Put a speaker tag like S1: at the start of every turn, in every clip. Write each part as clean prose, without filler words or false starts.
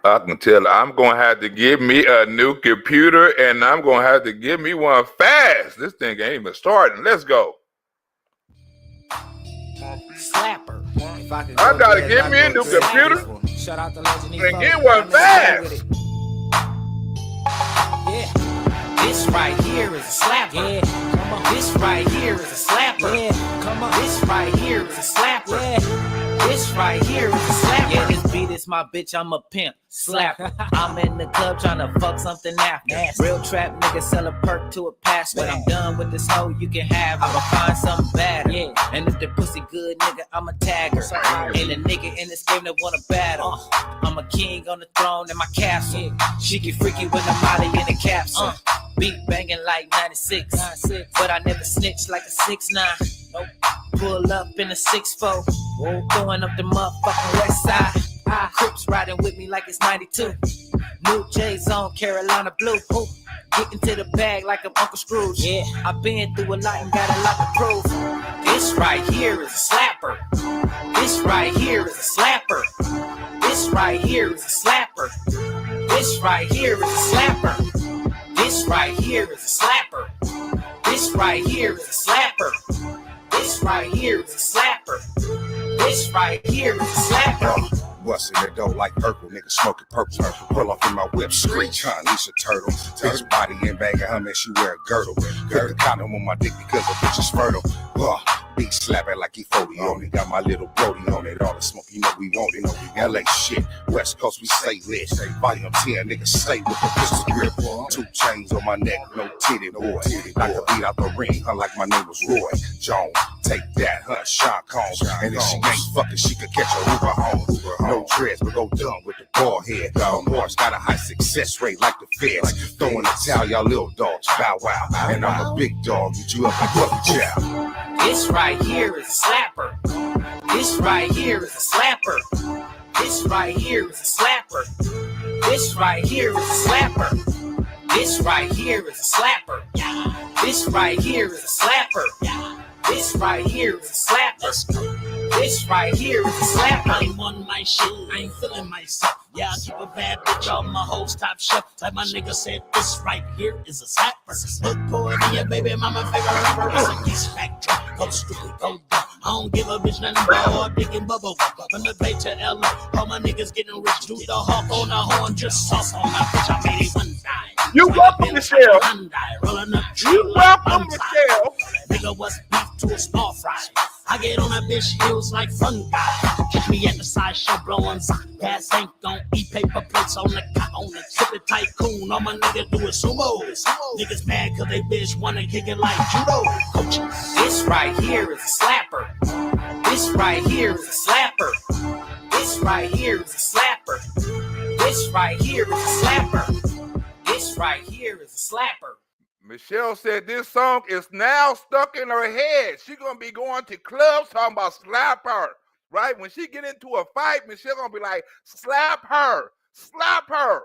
S1: I can tell I'm going to have to get me a new computer, and I'm going to have to get me one fast. This thing ain't even starting. Let's go.
S2: Slapper. If I
S1: got to get me a new computer
S2: Shout out to Legend
S1: and get one fast.
S2: Yeah. This right here is a slapper. Yeah. Come on. This right here is a slapper. Yeah. Come on. This right here is a slapper. Yeah. This right here is a slapper. Yeah, this beat is my bitch, I'm a pimp. Slapper. I'm in the club trying to fuck something after. Real trap nigga sell a perk to a pastor. When I'm done with this hoe, you can have. I'ma find something better. Yeah. And if the pussy good, nigga, I'ma tag her. Ain't a nigga in this game that wanna battle. I'm a king on the throne in my castle. She get freaky when I'm out in the capsule. Beat banging like 96. But I never snitch like a 6'9". Nope. Pull up in a 6'4". Throwing up the motherfucking west side. Crips riding with me like it's 92. New J's on Carolina blue. Getting to the bag like I'm Uncle Scrooge. Yeah, I've been through a lot and got a lot to prove. This right here is a slapper. This right here is a slapper. This right here is a slapper. This right here is a slapper. This right here is a slapper. This right here is a slapper. This right here is a slapper. This right here is a slapper.
S3: Bustin' that dough like purple, nigga smoking purple. Pull off in my whip, screech, huh? Lisa Turtle. Bitch body and bag of her, man, she wear a girdle. Put the condom on my dick because the bitch is fertile. Beat slapping like he 40 on it. Got my little Brody on it. All the smoke, you know we want it. LA shit, West Coast, we stay lit. Volume 10, nigga, stay with the pistol grip. 2 chains on my neck, no titty boy. Knock a beat out the ring, huh, like my name was Roy Jones. Take that, huh, Sean Combs. And if she ain't fucking, she could catch a Uber home. No dreads, but go dumb with the ball head. Moore's got a high success rate like the feds. Throwing a towel, y'all little dogs, bow wow. And I'm a big dog, get you up like Puppy Chow.
S2: This right here is a slapper. This right here is a slapper. This right here is a slapper. This right here is a slapper. This right here is a slapper. This right here is a slapper. This right here is a slapper. This right here is a slapper.
S4: I'm on my shit, I ain't feeling myself. Yeah, I keep a bad bitch on my whole top shelf. Like my nigga said, this right here is a slapper. Look for it, yeah, baby, mama favorite rapper. It's a geese factory, go stupid, go dumb. I don't give a bitch nothing but all dick and bubble. From the Bay to LA, all my niggas getting rich. Do the hawk on the horn, just sauce on my bitch. I made it one time.
S1: You welcome, Michelle.
S4: Rolling up
S1: You welcome, Michelle.
S4: Nigga, what's beef to a small fry? I get on that bitch heels like fungi. Catch me at the side show blowing gas ain't gon' eat paper plates on the tip it tycoon. All my niggas do is sumo. Niggas mad cause they bitch wanna kick it like judo. Coach.
S2: This right here is a slapper. This right here is a slapper. This right here is a slapper. This right here is a slapper. This right here is a slapper.
S1: Michelle said this song is now stuck in her head. She gonna be going to clubs talking about slap her, right? When she get into a fight, Michelle gonna be like, slap her, slap her.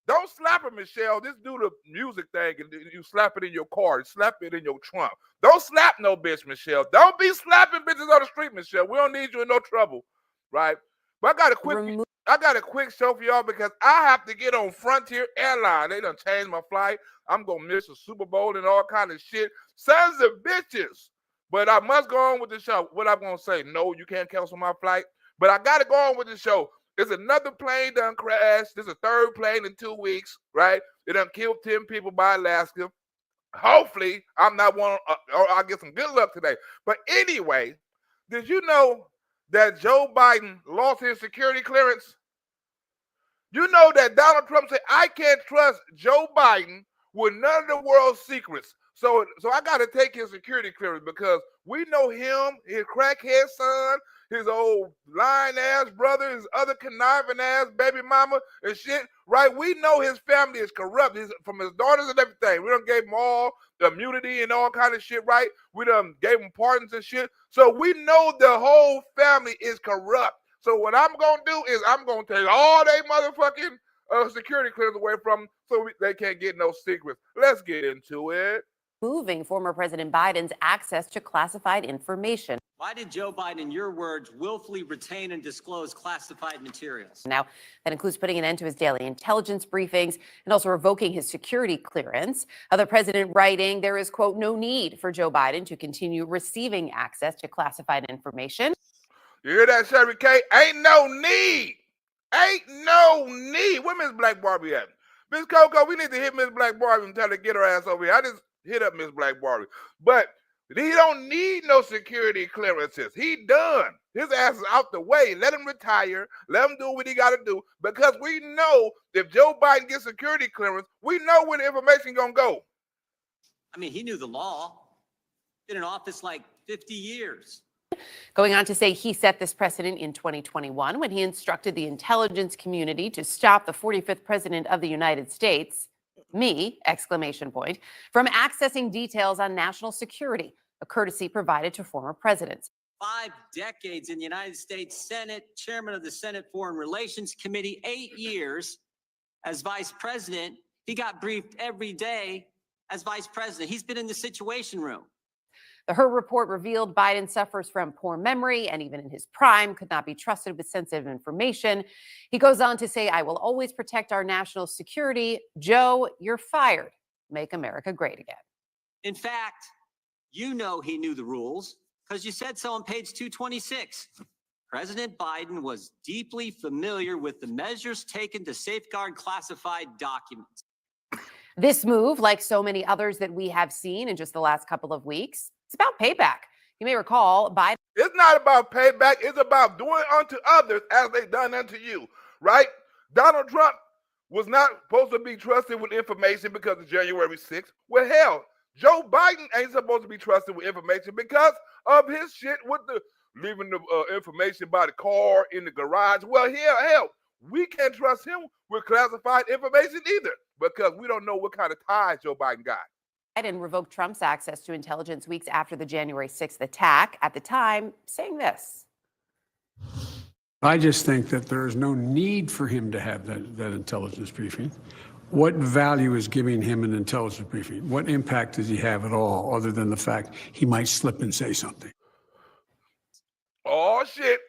S1: Don't slap her, Michelle. Just do the music thing and you slap it in your car, slap it in your trunk. Don't slap no bitch, Michelle. Don't be slapping bitches on the street, Michelle. We don't need you in no trouble, right? But I got a quick show for y'all because I have to get on Frontier Airlines. They done changed my flight. I'm going to miss a Super Bowl and all kind of shit. Sons of bitches. But I must go on with the show. What I'm going to say, no, you can't cancel my flight. But I got to go on with the show. There's another plane done crashed. There's a third plane in 2 weeks, right? It done killed 10 people by Alaska. Hopefully, I'm not one, or I'll get some good luck today. But anyway, did you know that Joe Biden lost his security clearance? You know that Donald Trump said, I can't trust Joe Biden with none of the world's secrets. So I got to take his security clearance because we know him, his crackhead son, his old lying-ass brother, his other conniving-ass baby mama and shit, right? We know his family is corrupt from his daughters and everything. We done gave him all the immunity and all kind of shit, right? We done gave him pardons and shit. So we know the whole family is corrupt. So what I'm going to do is I'm going to take all they motherfucking security clearance away from them so they can't get no secrets. Let's get into it.
S5: moving former President Biden's access to classified information.
S6: Why did Joe Biden, in your words, willfully retain and disclose classified materials?
S5: Now, that includes putting an end to his daily intelligence briefings and also revoking his security clearance. The president writing there is, quote, no need for Joe Biden to continue receiving access to classified information.
S1: You hear that, Sherry K? Ain't no need. Ain't no need. Where Miss Black Barbie at? Miss Coco, we need to hit Miss Black Barbie and tell her to get her ass over here. I just hit up Miss Black Barbie. But he don't need no security clearances. He done. His ass is out the way. Let him retire. Let him do what he got to do. Because we know if Joe Biden gets security clearance, we know where the information going to go.
S6: I mean, he knew the law. Been in office like 50 years.
S5: Going on to say he set this precedent in 2021 when he instructed the intelligence community to stop the 45th president of the United States, me, exclamation point, from accessing details on national security, a courtesy provided to former presidents.
S6: 5 decades in the United States Senate, chairman of the Senate Foreign Relations Committee, 8 years as vice president. He got briefed every day as vice president. He's been in the Situation Room.
S5: The Her report revealed Biden suffers from poor memory and even in his prime could not be trusted with sensitive information. He goes on to say, I will always protect our national security. Joe, you're fired. Make America great again.
S6: In fact, you know he knew the rules because you said so on page 226. President Biden was deeply familiar with the measures taken to safeguard classified documents.
S5: This move, like so many others that we have seen in just the last couple of weeks, it's about payback. You may recall Biden.
S1: It's not about payback. It's about doing unto others as they done unto you, right? Donald Trump was not supposed to be trusted with information because of January 6th. Well, hell, Joe Biden ain't supposed to be trusted with information because of his shit with the leaving the information by the car in the garage. Well, hell, we can't trust him with classified information either because we don't know what kind of ties Joe Biden got.
S5: Biden revoked Trump's access to intelligence weeks after the January 6th attack, at the time saying this.
S7: I just think that there is no need for him to have that intelligence briefing. What value is giving him an intelligence briefing? What impact does he have at all other than the fact he might slip and say something?
S1: Oh, shit.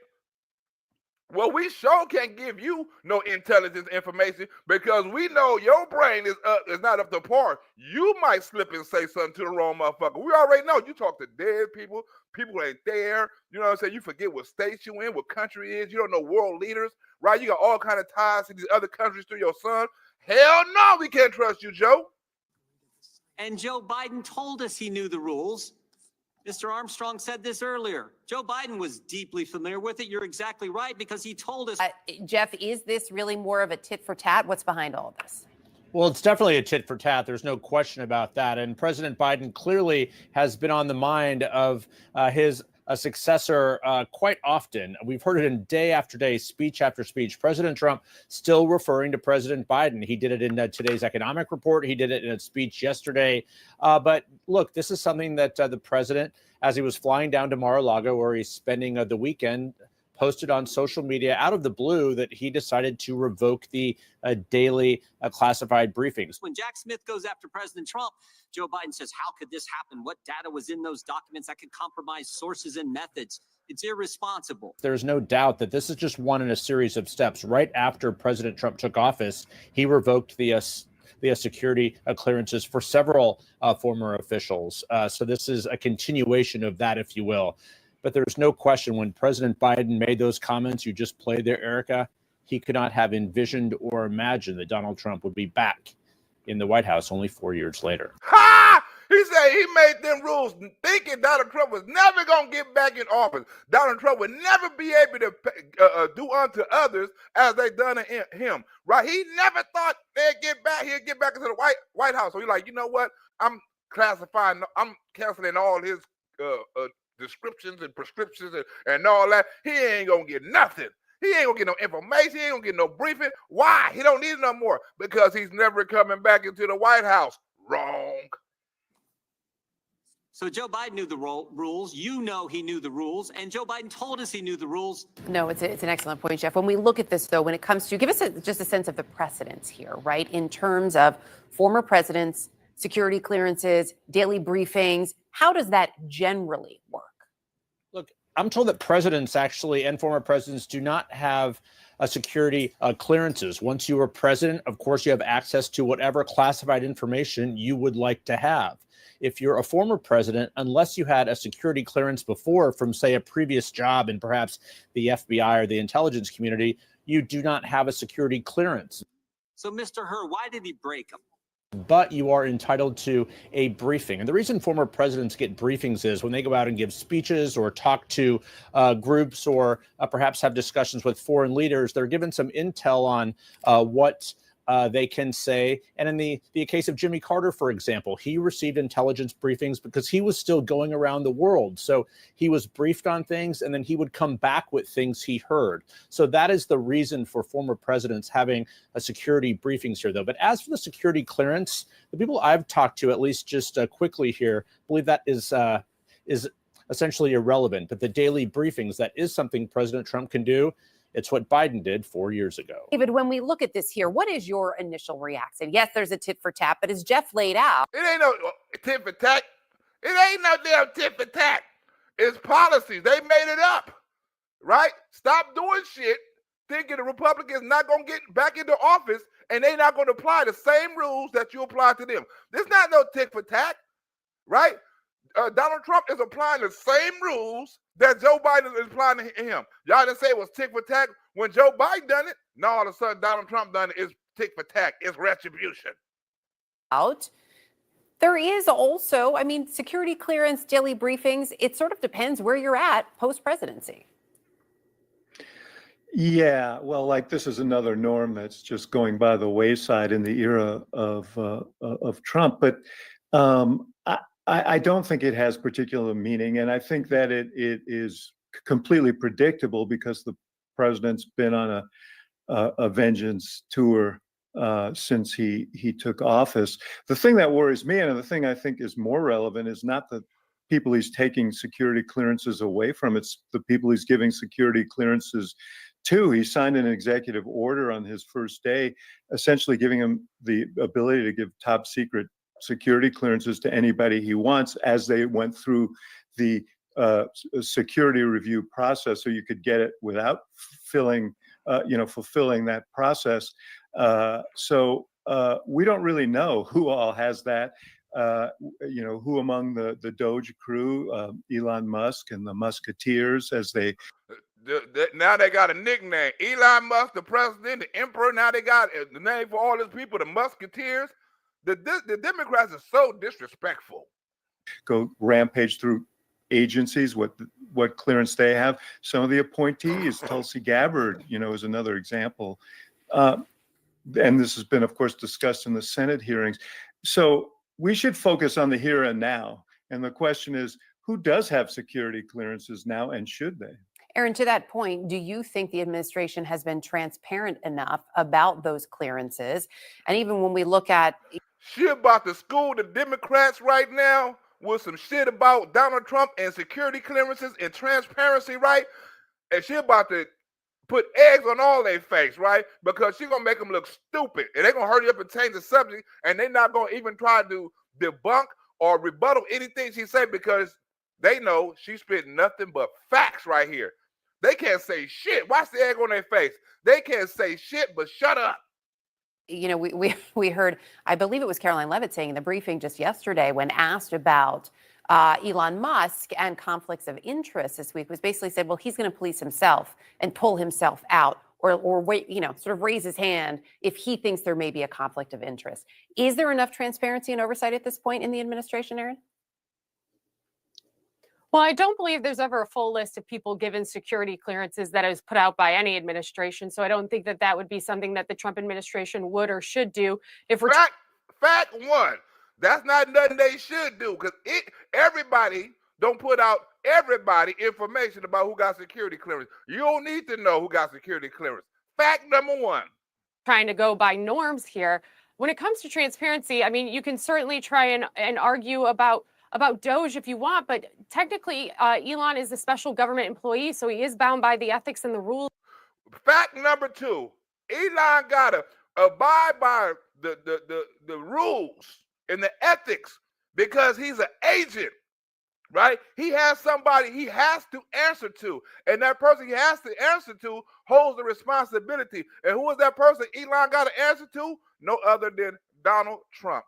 S1: Well, we sure can't give you no intelligence information because we know your brain is not up to par. You might slip and say something to the wrong motherfucker. We already know you talk to dead people. People ain't there. You know what I'm saying? You forget what state you in, what country is. You don't know world leaders, right? You got all kind of ties to these other countries through your son. Hell no, we can't trust you, Joe.
S6: And Joe Biden told us he knew the rules. Mr. Armstrong said this earlier. Joe Biden was deeply familiar with it. You're exactly right because he told us.
S5: Jeff, is this really more of a tit for tat? What's behind all of this?
S8: Well, it's definitely a tit for tat. There's no question about that. And President Biden clearly has been on the mind of his successor quite often. We've heard it in day after day, speech after speech. President Trump still referring to President Biden. He did it in today's economic report. He did it in a speech yesterday. But look, this is something that the president, as he was flying down to Mar-a-Lago, where he's spending the weekend, posted on social media out of the blue that he decided to revoke the daily classified briefings.
S6: When Jack Smith goes after President Trump, Joe Biden says, how could this happen? What data was in those documents that could compromise sources and methods? It's irresponsible.
S8: There's no doubt that this is just one in a series of steps. Right after President Trump took office, he revoked the security clearances for several former officials. So this is a continuation of that, if you will. But there's no question when President Biden made those comments you just played there, Erica, he could not have envisioned or imagined that Donald Trump would be back in the White House only 4 years later.
S1: Ha! He said he made them rules thinking Donald Trump was never going to get back in office. Donald Trump would never be able to do unto others as they done to him, right? He never thought he'd get back into the White House. So he's like, you know what? I'm canceling all his descriptions and prescriptions and all that. He ain't gonna get nothing. He ain't gonna get no information. He ain't gonna get no briefing. Why? He don't need it no more because he's never coming back into the White House. Wrong.
S6: So Joe Biden knew the rules. You know he knew the rules. And Joe Biden told us he knew the rules.
S5: No, it's an excellent point, Jeff. When we look at this, though, when it comes to, give us just a sense of the precedents here, right? In terms of former presidents security clearances, daily briefings? How does that generally work?
S8: Look, I'm told that presidents actually and former presidents do not have security clearances. Once you are president, of course, you have access to whatever classified information you would like to have. If you're a former president, unless you had a security clearance before from, say, a previous job in perhaps the FBI or the intelligence community, you do not have a security clearance.
S6: So, Mr. Hur, why did he break them?
S8: But you are entitled to a briefing. And the reason former presidents get briefings is when they go out and give speeches or talk to groups or perhaps have discussions with foreign leaders, they're given some intel on what they can say. And in the case of Jimmy Carter, for example, he received intelligence briefings because he was still going around the world. So he was briefed on things and then he would come back with things he heard. So that is the reason for former presidents having a security briefings here, though. But as for the security clearance, the people I've talked to, at least just quickly here, believe that is essentially irrelevant. But the daily briefings, that is something President Trump can do. It's what Biden did 4 years ago.
S5: David, when we look at this here, what is your initial reaction? Yes, there's a tit for tat, but as Jeff laid out,
S1: It ain't no tit for tat. It ain't no damn tit for tat. It's policies. They made it up, right? Stop doing shit thinking the Republicans not going to get back into office and they not going to apply the same rules that you apply to them. There's not no tit for tat, right? Donald Trump is applying the same rules that Joe Biden is applying to him. Y'all didn't say it was tick for tack when Joe Biden done it. Now all of a sudden Donald Trump done it. It's tick for tack. It's retribution.
S5: There is also, I mean, security clearance, daily briefings. It sort of depends where you're at post-presidency.
S9: Yeah, well, like this is another norm that's just going by the wayside in the era of Trump. But I don't think it has particular meaning, and I think that it is completely predictable because the president's been on a vengeance tour since he took office. The thing that worries me, and the thing I think is more relevant, is not the people he's taking security clearances away from. It's the people he's giving security clearances to. He signed an executive order on his first day, essentially giving him the ability to give top secret security clearances to anybody he wants as they went through the security review process, so you could get it without fulfilling that process. So we don't really know who all has that. Who among the DOGE crew, Elon Musk and the Musketeers, as they.
S1: Now they got a nickname. Elon Musk, the president, the emperor. Now they got the name for all these people, the Musketeers. The Democrats are so disrespectful.
S9: Go rampage through agencies, what clearance they have. Some of the appointees, Tulsi Gabbard, is another example. And this has been, of course, discussed in the Senate hearings. So we should focus on the here and now. And the question is, who does have security clearances now, and should they?
S5: Aaron, to that point, do you think the administration has been transparent enough about those clearances? And even when we look at
S1: shit about to school the Democrats right now with some shit about Donald Trump and security clearances and transparency, right? And she about to put eggs on all their face, right? Because she's going to make them look stupid. And they're going to hurry up and change the subject. And they're not going to even try to debunk or rebuttal anything she said because they know she's spitting nothing but facts right here. They can't say shit. Watch the egg on their face. They can't say shit, but shut up.
S5: We heard, I believe it was Caroline Leavitt saying in the briefing just yesterday when asked about Elon Musk and conflicts of interest this week, was basically said, well, he's going to police himself and pull himself out or wait, sort of raise his hand if he thinks there may be a conflict of interest. Is there enough transparency and oversight at this point in the administration, Aaron?
S10: Well, I don't believe there's ever a full list of people given security clearances that is put out by any administration. So I don't think that would be something that the Trump administration would or should do. If we're
S1: fact one, that's not nothing they should do because everybody don't put out everybody information about who got security clearance. You don't need to know who got security clearance. Fact number one.
S10: Trying to go by norms here. When it comes to transparency, I mean, you can certainly try and argue about DOGE if you want, but technically Elon is a special government employee, so he is bound by the ethics and the rules.
S1: Fact number two, Elon gotta abide by the rules and the ethics because he's an agent, right? He has somebody he has to answer to, and that person he has to answer to holds the responsibility. And who is that person Elon got to answer to? No other than Donald Trump.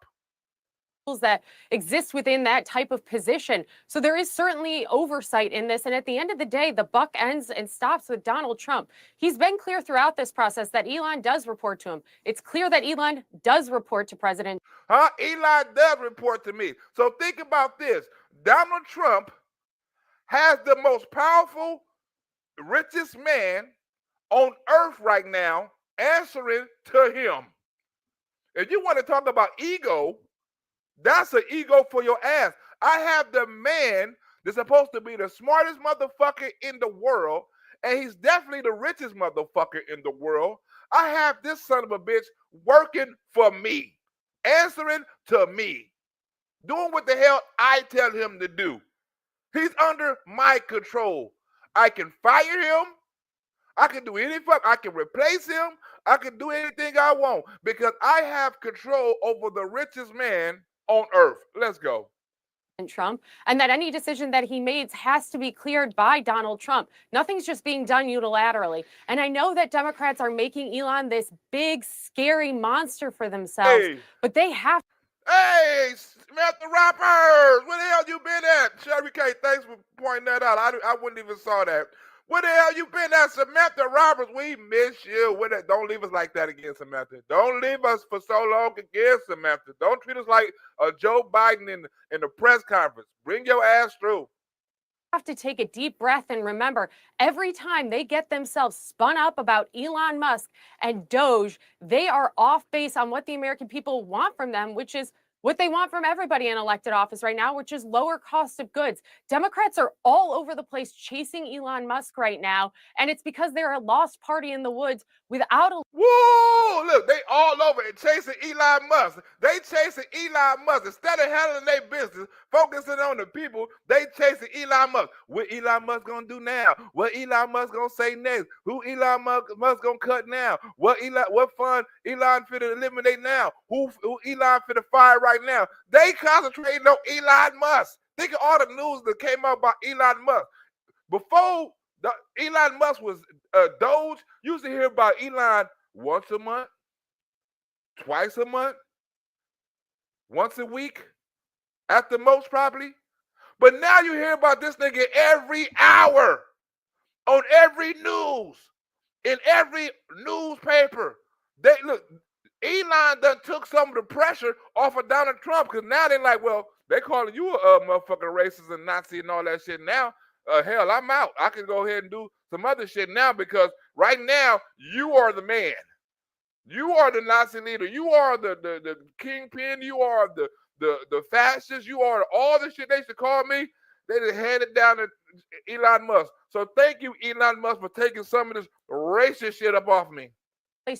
S10: That exist within that type of position. So there is certainly oversight in this. And at the end of the day, the buck ends and stops with Donald Trump. He's been clear throughout this process that Elon does report to him. It's clear that Elon does report to President.
S1: Elon does report to me. So think about this. Donald Trump has the most powerful, richest man on earth right now answering to him. If you want to talk about ego, that's an ego for your ass. I have the man that's supposed to be the smartest motherfucker in the world, and he's definitely the richest motherfucker in the world. I have this son of a bitch working for me, answering to me, doing what the hell I tell him to do. He's under my control. I can fire him. I can do anything. I can replace him. I can do anything I want because I have control over the richest man on earth. Let's go.
S10: Trump, and that any decision that he makes has to be cleared by Donald Trump. Nothing's just being done unilaterally. And I know that Democrats are making Elon this big, scary monster for themselves, but they have.
S1: Hey, Smith the Rappers, where the hell you been at? Sherry K, thanks for pointing that out. I wouldn't even saw that. Where the hell you been at, Samantha Roberts? We miss you. Don't leave us like that again, Samantha. Don't leave us for so long again, Samantha. Don't treat us like Joe Biden in the press conference. Bring your ass through.
S10: Have to take a deep breath and remember, every time they get themselves spun up about Elon Musk and DOGE, they are off base on what the American people want from them, which is what they want from everybody in elected office right now, which is lower cost of goods. Democrats are all over the place chasing Elon Musk right now, and it's because they're a lost party in the woods without a...
S1: Whoa, look, they all over it chasing Elon Musk. They chasing Elon Musk. Instead of handling their business, focusing on the people, they chasing Elon Musk. What Elon Musk gonna do now? What Elon Musk gonna say next? Who Elon Musk gonna cut now? What fund Elon finna eliminate now? Who Elon finna fire right now? They concentrating on Elon Musk. Think of all the news that came out about Elon Musk. Before Elon Musk was DOGE, you used to hear about Elon once a month, twice a month, once a week, at the most probably. But now you hear about this nigga every hour, on every news, in every newspaper. Elon done took some of the pressure off of Donald Trump because now they're like, well, they calling you a motherfucking racist and Nazi and all that shit now. Hell, I'm out. I can go ahead and do some other shit now because right now you are the man. You are the Nazi leader. You are the kingpin. You are the fascist. You are all the shit they used to call me. They just handed down to Elon Musk. So thank you, Elon Musk, for taking some of this racist shit up off me.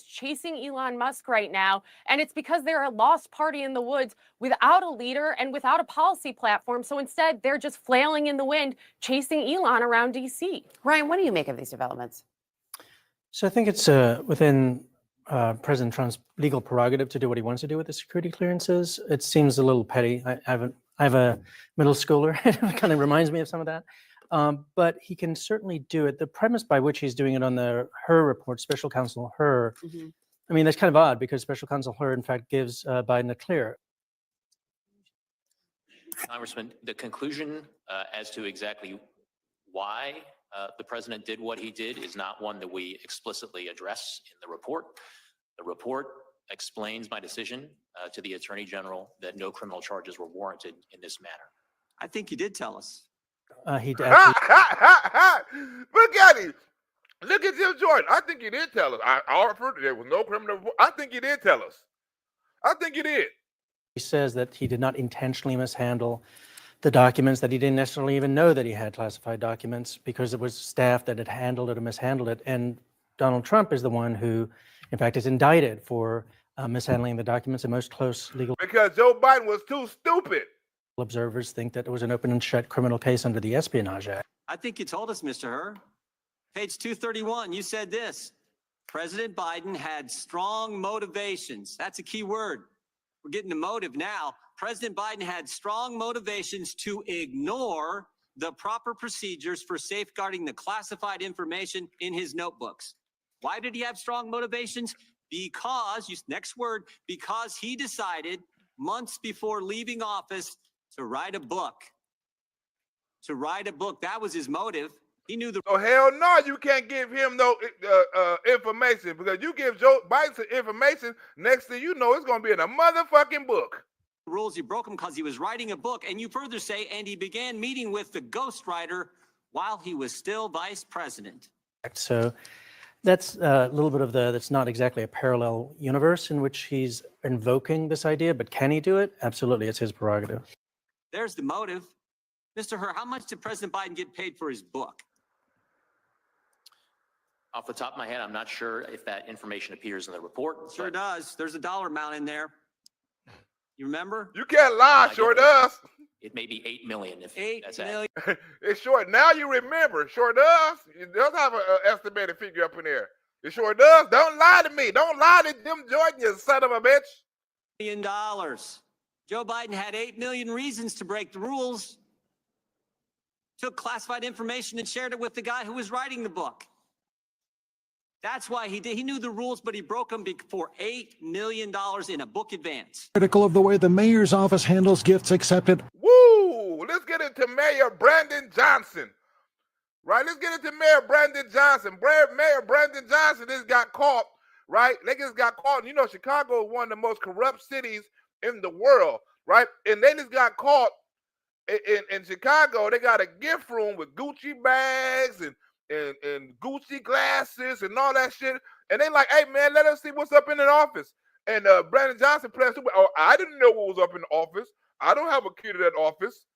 S10: Chasing Elon Musk right now, and it's because they're a lost party in the woods without a leader and without a policy platform. So instead, they're just flailing in the wind, chasing Elon around DC.
S5: Ryan, what do you make of these developments?
S11: So I think it's within President Trump's legal prerogative to do what he wants to do with the security clearances. It seems a little petty. I have a middle schooler. It kind of reminds me of some of that. But he can certainly do it. The premise by which he's doing it on the Hur report, Special Counsel Hur, I mean, that's kind of odd because Special Counsel Hur, in fact, gives Biden a clear.
S12: Congressman, the conclusion as to exactly why the president did what he did is not one that we explicitly address in the report. The report explains my decision to the Attorney General that no criminal charges were warranted in this matter.
S6: I think you did tell us.
S11: He
S1: Look at him. Look at Jim Jordan. I think he did tell us. I offered there was no criminal report. I think he did tell us. I think he did.
S11: He says that he did not intentionally mishandle the documents, that he didn't necessarily even know that he had classified documents because it was staff that had handled it or mishandled it. And Donald Trump is the one who, in fact, is indicted for mishandling the documents. And most close legal...
S1: Because Joe Biden was too stupid.
S11: Observers think that it was an open and shut criminal case under the Espionage Act.
S6: I think you told us, Mr. Hur. Page 231, you said this. President Biden had strong motivations. That's a key word. We're getting to motive now. President Biden had strong motivations to ignore the proper procedures for safeguarding the classified information in his notebooks. Why did he have strong motivations? Because, next word, because he decided months before leaving office to write a book. To write a book, that was his motive. He knew the.
S1: So hell no, you can't give him no information, because you give Joe Biden some information, next thing you know, it's gonna be in a motherfucking book.
S6: Rules, he broke them because he was writing a book, and you further say, and he began meeting with the ghostwriter while he was still vice president.
S11: So that's a little bit of that's not exactly a parallel universe in which he's invoking this idea, but can he do it? Absolutely, it's his prerogative.
S6: There's the motive. Mr. Herr, how much did President Biden get paid for his book?
S12: Off the top of my head, I'm not sure if that information appears in the report.
S6: Sure does. There's a dollar amount in there. You remember?
S1: You can't lie, sure does.
S12: It may be 8 million if that's
S6: $8 million.
S1: It's short. Now you remember, sure does. It does have an estimated figure up in there. It sure does. Don't lie to me. Don't lie to Jim Jordan, you son of a bitch.
S6: $1 million. Joe Biden had 8 million reasons to break the rules. Took classified information and shared it with the guy who was writing the book. That's why he did. He knew the rules, but he broke them for $8 million in a book advance.
S13: Critical of the way the mayor's office handles gifts accepted.
S1: Woo! Let's get into Mayor Brandon Johnson. Right? Let's get into Mayor Brandon Johnson. Mayor Brandon Johnson just got caught, right? They just got caught. You know, Chicago is one of the most corrupt cities in the world, right? And they just got caught in Chicago. They got a gift room with Gucci bags and Gucci glasses and all that shit. And they like, hey, man, let us see what's up in the office. And Brandon Johnson played super. Oh, I didn't know what was up in the office. I don't have a key to that office.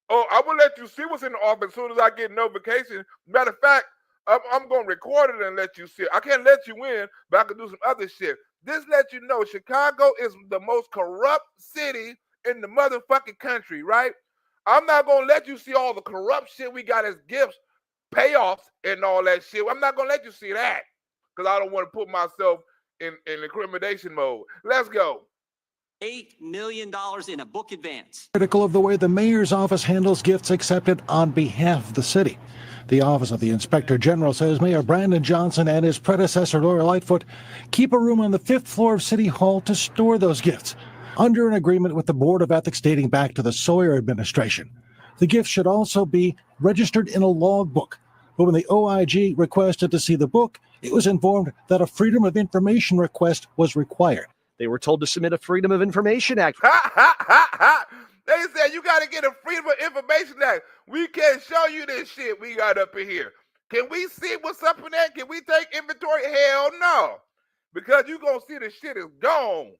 S1: Oh, I will let you see what's in the office as soon as I get notification. Matter of fact, I'm going to record it and let you see it. I can't let you in, but I can do some other shit. This lets you know Chicago is the most corrupt city in the motherfucking country, right? I'm not going to let you see all the corrupt shit we got as gifts, payoffs, and all that shit. I'm not going to let you see that because I don't want to put myself in incrimination mode. Let's go.
S6: $8 million in a book advance.
S13: Critical of the way the mayor's office handles gifts accepted on behalf of the city. The Office of the Inspector General says Mayor Brandon Johnson and his predecessor, Laura Lightfoot, keep a room on the 5th floor of City Hall to store those gifts, under an agreement with the Board of Ethics dating back to the Sawyer administration. The gifts should also be registered in a logbook. But when the OIG requested to see the book, it was informed that a Freedom of Information request was required.
S14: They were told to submit a Freedom of Information Act.
S1: They said you got to get a Freedom of Information Act. We can't show you this shit we got up in here. Can we see what's up in there? Can we take inventory? Hell no. Because you're going to see the shit is gone.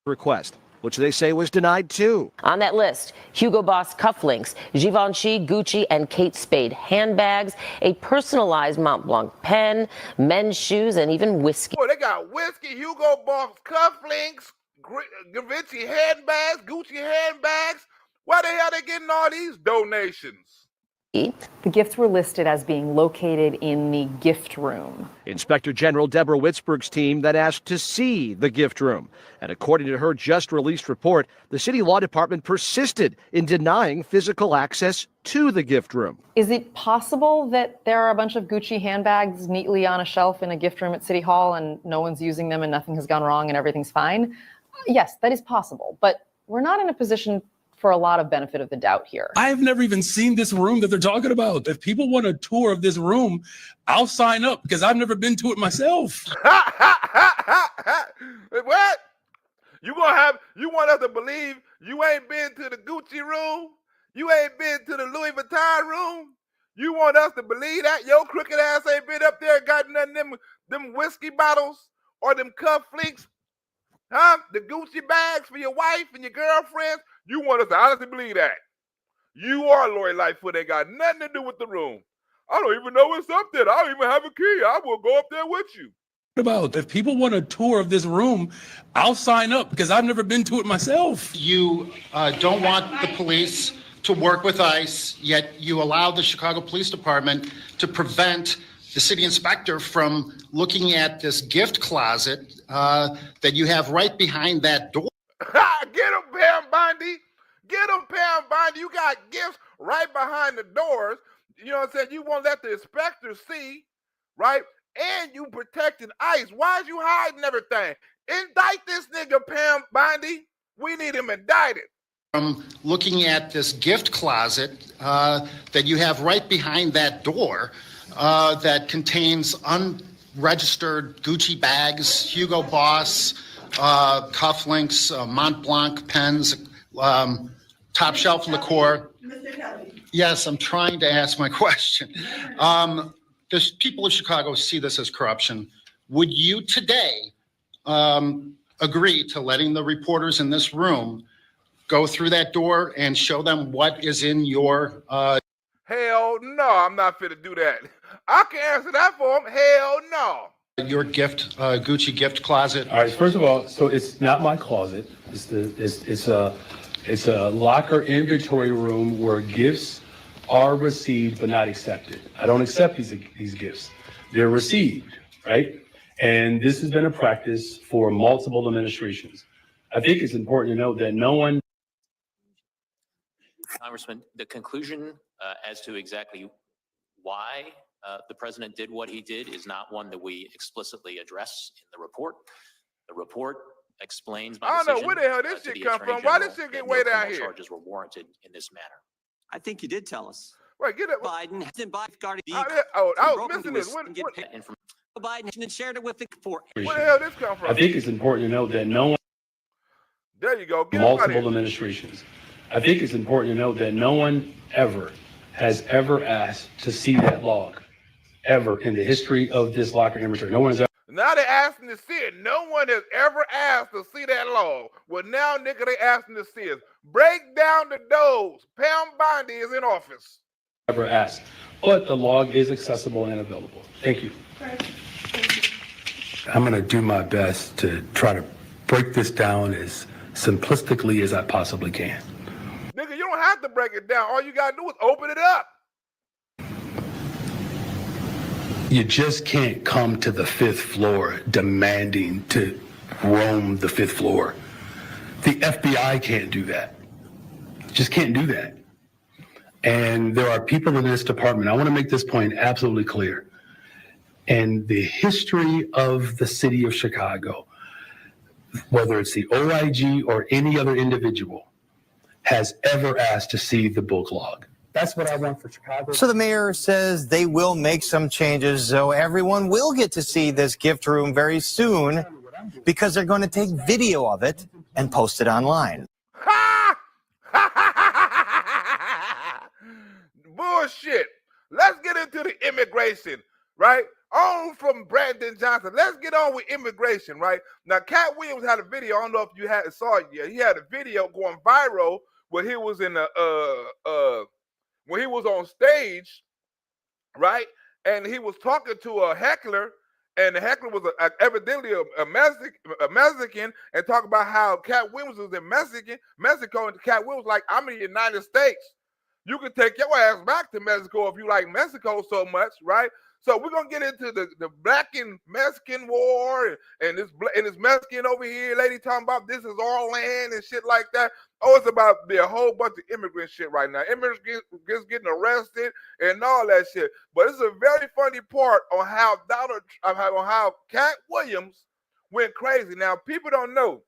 S14: Request, which they say was denied too.
S15: On that list, Hugo Boss cufflinks, Givenchy, Gucci, and Kate Spade handbags, a personalized Mont Blanc pen, men's shoes, and even whiskey.
S1: Boy, they got whiskey, Hugo Boss cufflinks, Givenchy handbags, Gucci handbags. Why the hell are they getting all these donations?
S16: The gifts were listed as being located in the gift room.
S14: Inspector General Deborah Witzberg's team that asked to see the gift room. And according to her just released report, the city law department persisted in denying physical access to the gift room.
S16: Is it possible that there are a bunch of Gucci handbags neatly on a shelf in a gift room at City Hall and no one's using them and nothing has gone wrong and everything's fine? Yes, that is possible, but we're not in a position for a lot of benefit of the doubt here.
S17: I've never even seen this room that they're talking about. If people want a tour of this room, I'll sign up because I've never been to it myself.
S1: What? You want us to believe you ain't been to the Gucci room? You ain't been to the Louis Vuitton room? You want us to believe that? Your crooked ass ain't been up there and got none of them whiskey bottles or them cufflinks? Huh? The Gucci bags for your wife and your girlfriends? You want us to honestly believe that? You are Lori Lightfoot. Ain't got nothing to do with the room. I don't even know what's up there. I don't even have a key. I will go up there with you.
S17: About if people want a tour of this room, I'll sign up because I've never been to it myself.
S18: You don't want the police to work with ICE, yet you allow the Chicago Police Department to prevent the city inspector from looking at this gift closet that you have right behind that door.
S1: Get them, Pam Bondi. Get them, Pam Bondi. You got gifts right behind the doors. You know what I'm saying? You won't let the inspectors see, right? And you protecting ICE. Why is you hiding everything? Indict this nigga, Pam Bondi. We need him indicted.
S18: From looking at this gift closet that you have right behind that door that contains unregistered Gucci bags, Hugo Boss, cufflinks, Mont Blanc pens, top shelf liqueur.
S19: Mr. Kelly.
S18: Yes, I'm trying to ask my question. The people of Chicago see this as corruption. Would you today agree to letting the reporters in this room go through that door and show them what is in your
S1: Hell no, I'm not fit to do that. I can answer that for him. Hell no.
S18: your gift Gucci gift closet?
S17: All right, first of all, so it's not my closet. It's a locker inventory room where gifts are received but not accepted. I don't accept these gifts. They're received, right? And this has been a practice for multiple administrations. I think it's important to note that no one.
S12: Congressman, the conclusion as to exactly why the president did what he did is not one that we explicitly address in the report. The report explains my
S1: I don't know
S12: decision,
S1: where the hell this
S12: to
S1: shit
S12: the
S1: come
S12: Attorney
S1: from. Why
S12: General
S1: this shit get
S12: that
S1: way
S12: no
S1: down
S12: criminal
S1: here?
S12: charges were warranted in this manner.
S6: I think you did tell us.
S1: Right, get it.
S6: Biden has been guarding
S1: I was missing this. What
S6: Biden and shared it with the for.
S1: Where the hell this come from?
S17: I think it's important to note that no one.
S1: There you go. Get him out of
S17: Multiple
S1: here.
S17: administrations. I think it's important to note that no one has ever asked to see that log, ever in the history of this locker inventory. No one has ever.
S1: Now they're asking to see it. No one has ever asked to see that log. Well, now, nigga, they asking to see it. Break down the doors. Pam Bondi is in office.
S17: Ever asked, but the log is accessible and available. Thank you.
S20: I'm going to do my best to try to break this down as simplistically as I possibly can.
S1: Nigga, you don't have to break it down. All you got to do is open it up.
S20: You just can't come to the fifth floor demanding to roam the fifth floor. The FBI can't do that. Just can't do that. And there are people in this department, I want to make this point absolutely clear. And the history of the city of Chicago, whether it's the OIG or any other individual, has ever asked to see the book log. That's what I want for Chicago.
S21: So the mayor says they will make some changes, so everyone will get to see this gift room very soon because they're going to take video of it and post it online.
S1: Bullshit. Let's get into the immigration, right? On from Brandon Johnson. Let's get on with immigration, right? Now, Cat Williams had a video. I don't know if you saw it yet. He had a video going viral where he was in when he was on stage, right? And he was talking to a heckler, and the heckler was evidently a Mexican, and talk about how Cat Williams was in Mexico, and Cat Williams was like, I'm in the United States. You can take your ass back to Mexico if you like Mexico so much, right? So we're gonna get into the black and Mexican war and this Mexican over here, lady talking about this is our land and shit like that. Oh, it's about to be a whole bunch of immigrant shit right now. Immigrants getting arrested and all that shit. But it's a very funny part on how how Cat Williams went crazy. Now people don't know,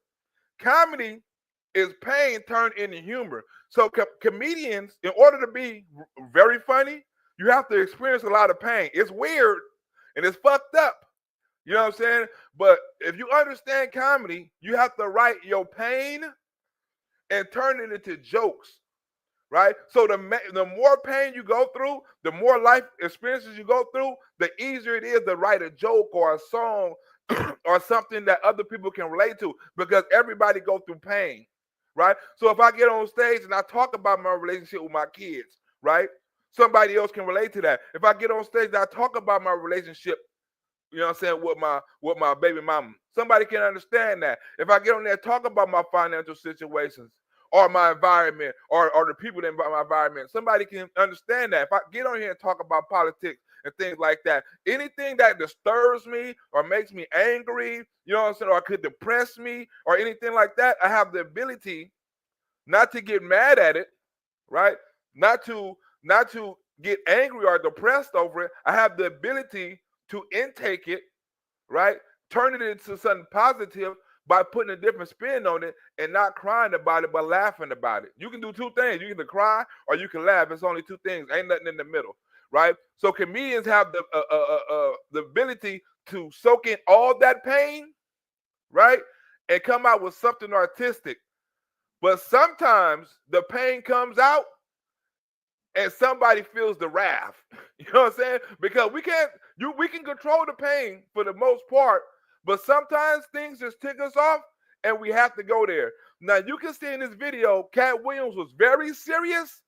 S1: comedy is pain turned into humor. So comedians, in order to be very funny, you have to experience a lot of pain. It's weird and it's fucked up. You know what I'm saying? But if you understand comedy, you have to write your pain and turn it into jokes, right? So the more pain you go through, the more life experiences you go through, the easier it is to write a joke or a song or something that other people can relate to, because everybody go through pain, right? So if I get on stage and I talk about my relationship with my kids, right? Somebody else can relate to that. If I get on stage and I talk about my relationship, you know what I'm saying, with my baby mama, somebody can understand that. If I get on there and talk about my financial situations or my environment or the people in my environment, somebody can understand that. If I get on here and talk about politics and things like that. Anything that disturbs me or makes me angry, you know what I'm saying, or could depress me or anything like that, I have the ability not to get mad at it, right? Not to get angry or depressed over it. I have the ability to intake it, right? Turn it into something positive by putting a different spin on it and not crying about it, but laughing about it. You can do two things. You can either cry or you can laugh. It's only two things. Ain't nothing in the middle, right? So comedians have the ability to soak in all that pain, right? And come out with something artistic. But sometimes the pain comes out and somebody feels the wrath. You know what I'm saying? Because we can control the pain for the most part, but sometimes things just tick us off and we have to go there. Now you can see in this video, Cat Williams was very serious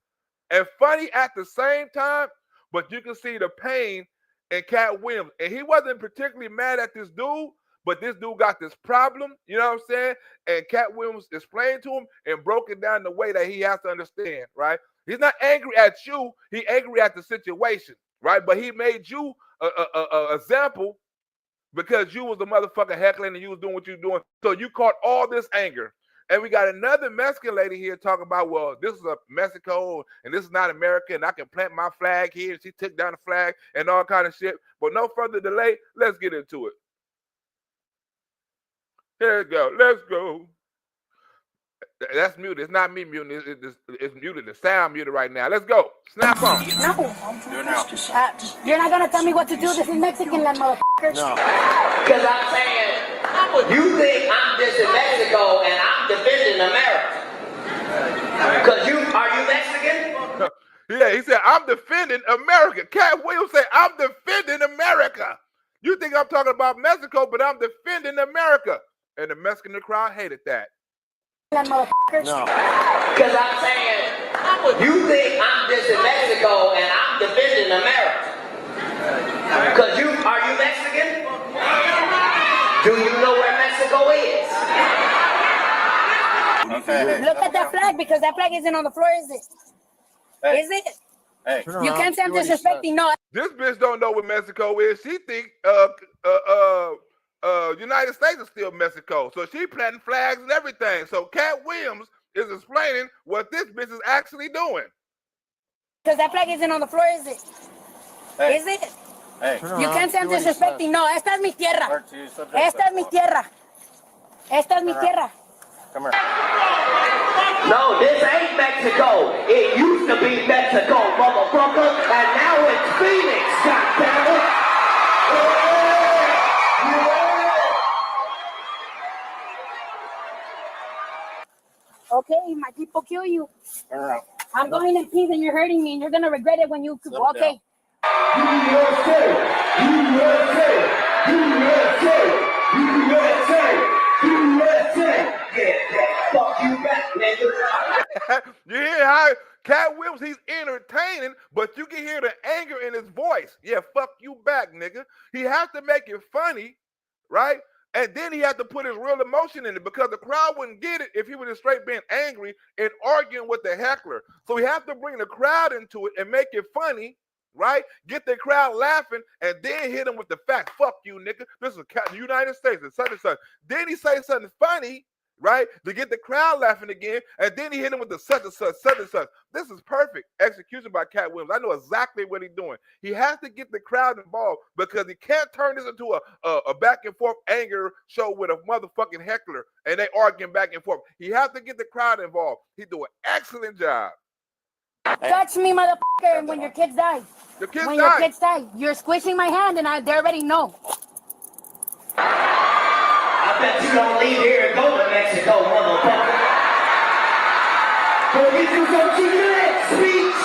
S1: and funny at the same time, but you can see the pain in Cat Williams. And he wasn't particularly mad at this dude, but this dude got this problem, you know what I'm saying? And Cat Williams explained to him and broke it down the way that he has to understand, right? He's not angry at you, he's angry at the situation, right? But he made you a example because you was the motherfucker heckling and you was doing what you doing. So you caught all this anger. And we got another Mexican lady here talking about, well, this is a Mexico and this is not America and I can plant my flag here. And she took down the flag and all kind of shit. But no further delay, let's get into it. Here we go. Let's go. That's muted. It's not me muting. It's muted. The sound muted right now. Let's go. Snap on.
S19: No. You're not going to tell me what to do. This is Mexican land, motherfuckers. No.
S22: Because I'm saying, you think I'm just in Mexico and I'm defending America. Because are you Mexican?
S1: Yeah, he said, I'm defending America. Cat Williams said, I'm defending America. You think I'm talking about Mexico, but I'm defending America. And the Mexican crowd hated that.
S22: No. Because I'm saying, you think I'm just in Mexico and I'm defending America. Because are you Mexican? Do you know where Mexico is?
S19: Look at that flag, because that flag isn't on the floor, is it? Hey. Is it? Hey. You can't say I'm disrespecting, no.
S1: This bitch don't know what Mexico is. She think United States is still Mexico. So she planting flags and everything. So Cat Williams is explaining what this bitch is actually doing.
S19: Because that flag isn't on the floor, is it? Hey. Is it? Hey. You can't say I'm disrespecting, no. Esta es mi tierra. Esta es mi tierra. Esta es mi tierra.
S22: Come here. No, this ain't Mexico. It used to be Mexico, motherfucker, and now it's Phoenix, goddammit.
S19: Okay, my people kill you. I'm going in peace and you're hurting me and you're going to regret it when you... Okay.
S22: USA! USA! USA! USA! USA! Get that fuck you back, nigga.
S1: You hear how Cat Williams, he's entertaining, but you can hear the anger in his voice. Yeah, fuck you back, nigga. He has to make it funny, right? And then he had to put his real emotion in it because the crowd wouldn't get it if he was just straight being angry and arguing with the heckler. So he had to bring the crowd into it and make it funny, right? Get the crowd laughing and then hit him with the fact, fuck you, nigga. This is the United States and such and such. Then he say something funny, right, to get the crowd laughing again, and then he hit him with the such and such, such and such. This is perfect execution by Cat Williams. I know exactly what he's doing. He has to get the crowd involved because he can't turn this into a back and forth anger show with a motherfucking heckler and they arguing back and forth. He has to get the crowd involved. He do an excellent job.
S19: Touch me, motherfucker, and when your kids die.
S1: Your kids
S19: when
S1: die.
S19: Your kids die. You're squishing my hand and they already know.
S22: I bet you don't leave here and go to Mexico, motherfucker. Go get you some cigarette speech.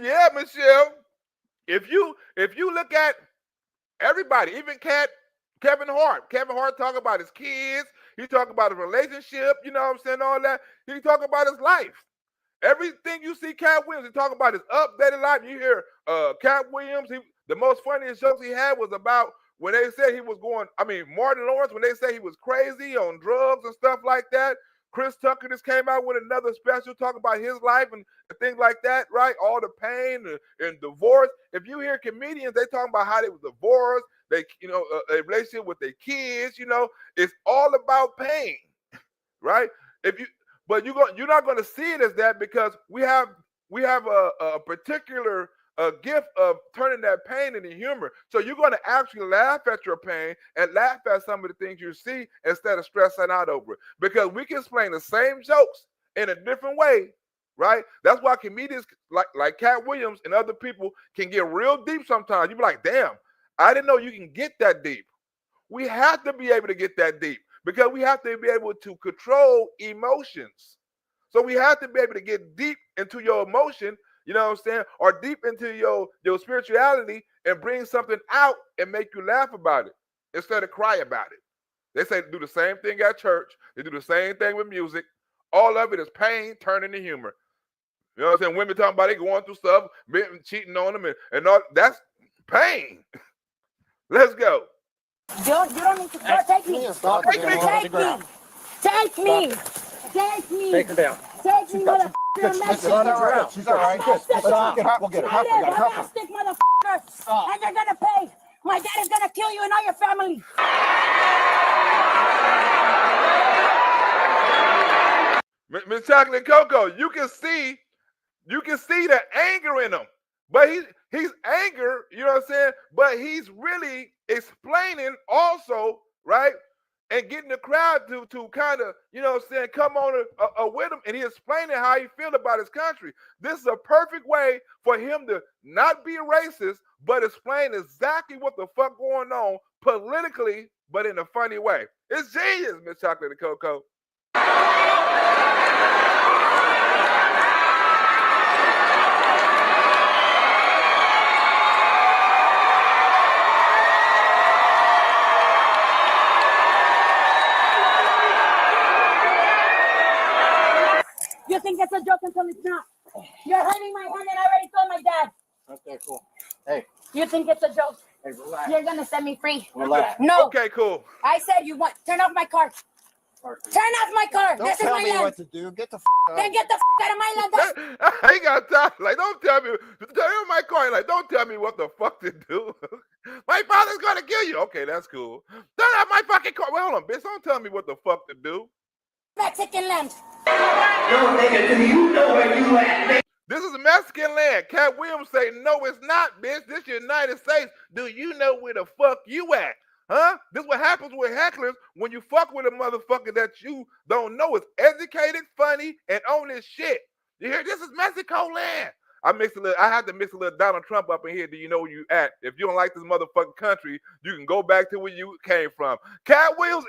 S1: Yeah, Michelle. If you look at everybody, even Kevin Hart talk about his kids. He talk about his relationship. You know what I'm saying? All that. He talk about his life. Everything you see Cat Williams, he talk about his updated life. You hear Cat Williams, the most funniest jokes he had was about when they said he was going, Martin Lawrence, when they say he was crazy on drugs and stuff like that. Chris Tucker just came out with another special talking about his life and things like that, right? All the pain and divorce. If you hear comedians, they talking about how they was divorced, they, a relationship with their kids, it's all about pain, right? But you're not going to see it as that because we have a particular gift of turning that pain into humor. So you're going to actually laugh at your pain and laugh at some of the things you see instead of stressing out over it. Because we can explain the same jokes in a different way, right? That's why comedians like Cat Williams and other people can get real deep sometimes. You be like, damn, I didn't know you can get that deep. We have to be able to get that deep because we have to be able to control emotions. So we have to be able to get deep into your emotion, you know what I'm saying, or deep into your spirituality and bring something out and make you laugh about it instead of cry about it. They say do the same thing at church. They do the same thing with music. All of it is pain turned into humor. You know what I'm saying? Women talking about they going through stuff, men cheating on them, and all that's pain. Let's go.
S19: You don't need to go. Take me. Take me. Take me.
S3: Take her down.
S19: Take me, motherfucker.
S3: She's all right. She's all right. We'll get her.
S19: Domestic motherfuckers. And they're gonna pay. My dad is gonna kill you and all your family.
S1: Miss Chocolate Coco, you can see the anger in him. But he's anger, you know what I'm saying? But he's really explaining also, right? And getting the crowd to kind of, you know what I'm saying, come on with him. And he's explaining how he feels about his country. This is a perfect way for him to not be racist, but explain exactly what the fuck going on politically, but in a funny way. It's genius, Miss Chocolate Coco.
S19: You think it's a joke until it's not. You're hurting my hand and I already told my dad.
S3: Okay, cool. Hey.
S19: You think it's a joke?
S3: Hey, relax.
S19: You're gonna set me free.
S3: Relax.
S19: No.
S1: Okay, cool.
S19: I said you want. Turn off my car. Turn off my car.
S3: Don't
S19: This
S3: tell
S19: is my
S3: me
S19: land.
S3: what to do. Get the out.
S19: Then get the out of my land.
S1: I ain't got time. Like, don't tell me. Tell my car. Like, don't tell me what the fuck to do. My father's gonna kill you. Okay, that's cool. Turn off my fucking car. Well, hold on, bitch. Don't tell me what the fuck to do.
S19: Mexican land.
S22: No, nigga, do you know where you at, nigga?
S1: This is Mexican land. Cat Williams say, no, it's not, bitch. This is United States. Do you know where the fuck you at? Huh? This is what happens with hecklers when you fuck with a motherfucker that you don't know is educated, funny, and on this shit. You hear? This is Mexico land. I had to mix a little Donald Trump up in here. Do you know where you at? If you don't like this motherfucking country, you can go back to where you came from. Cat Williams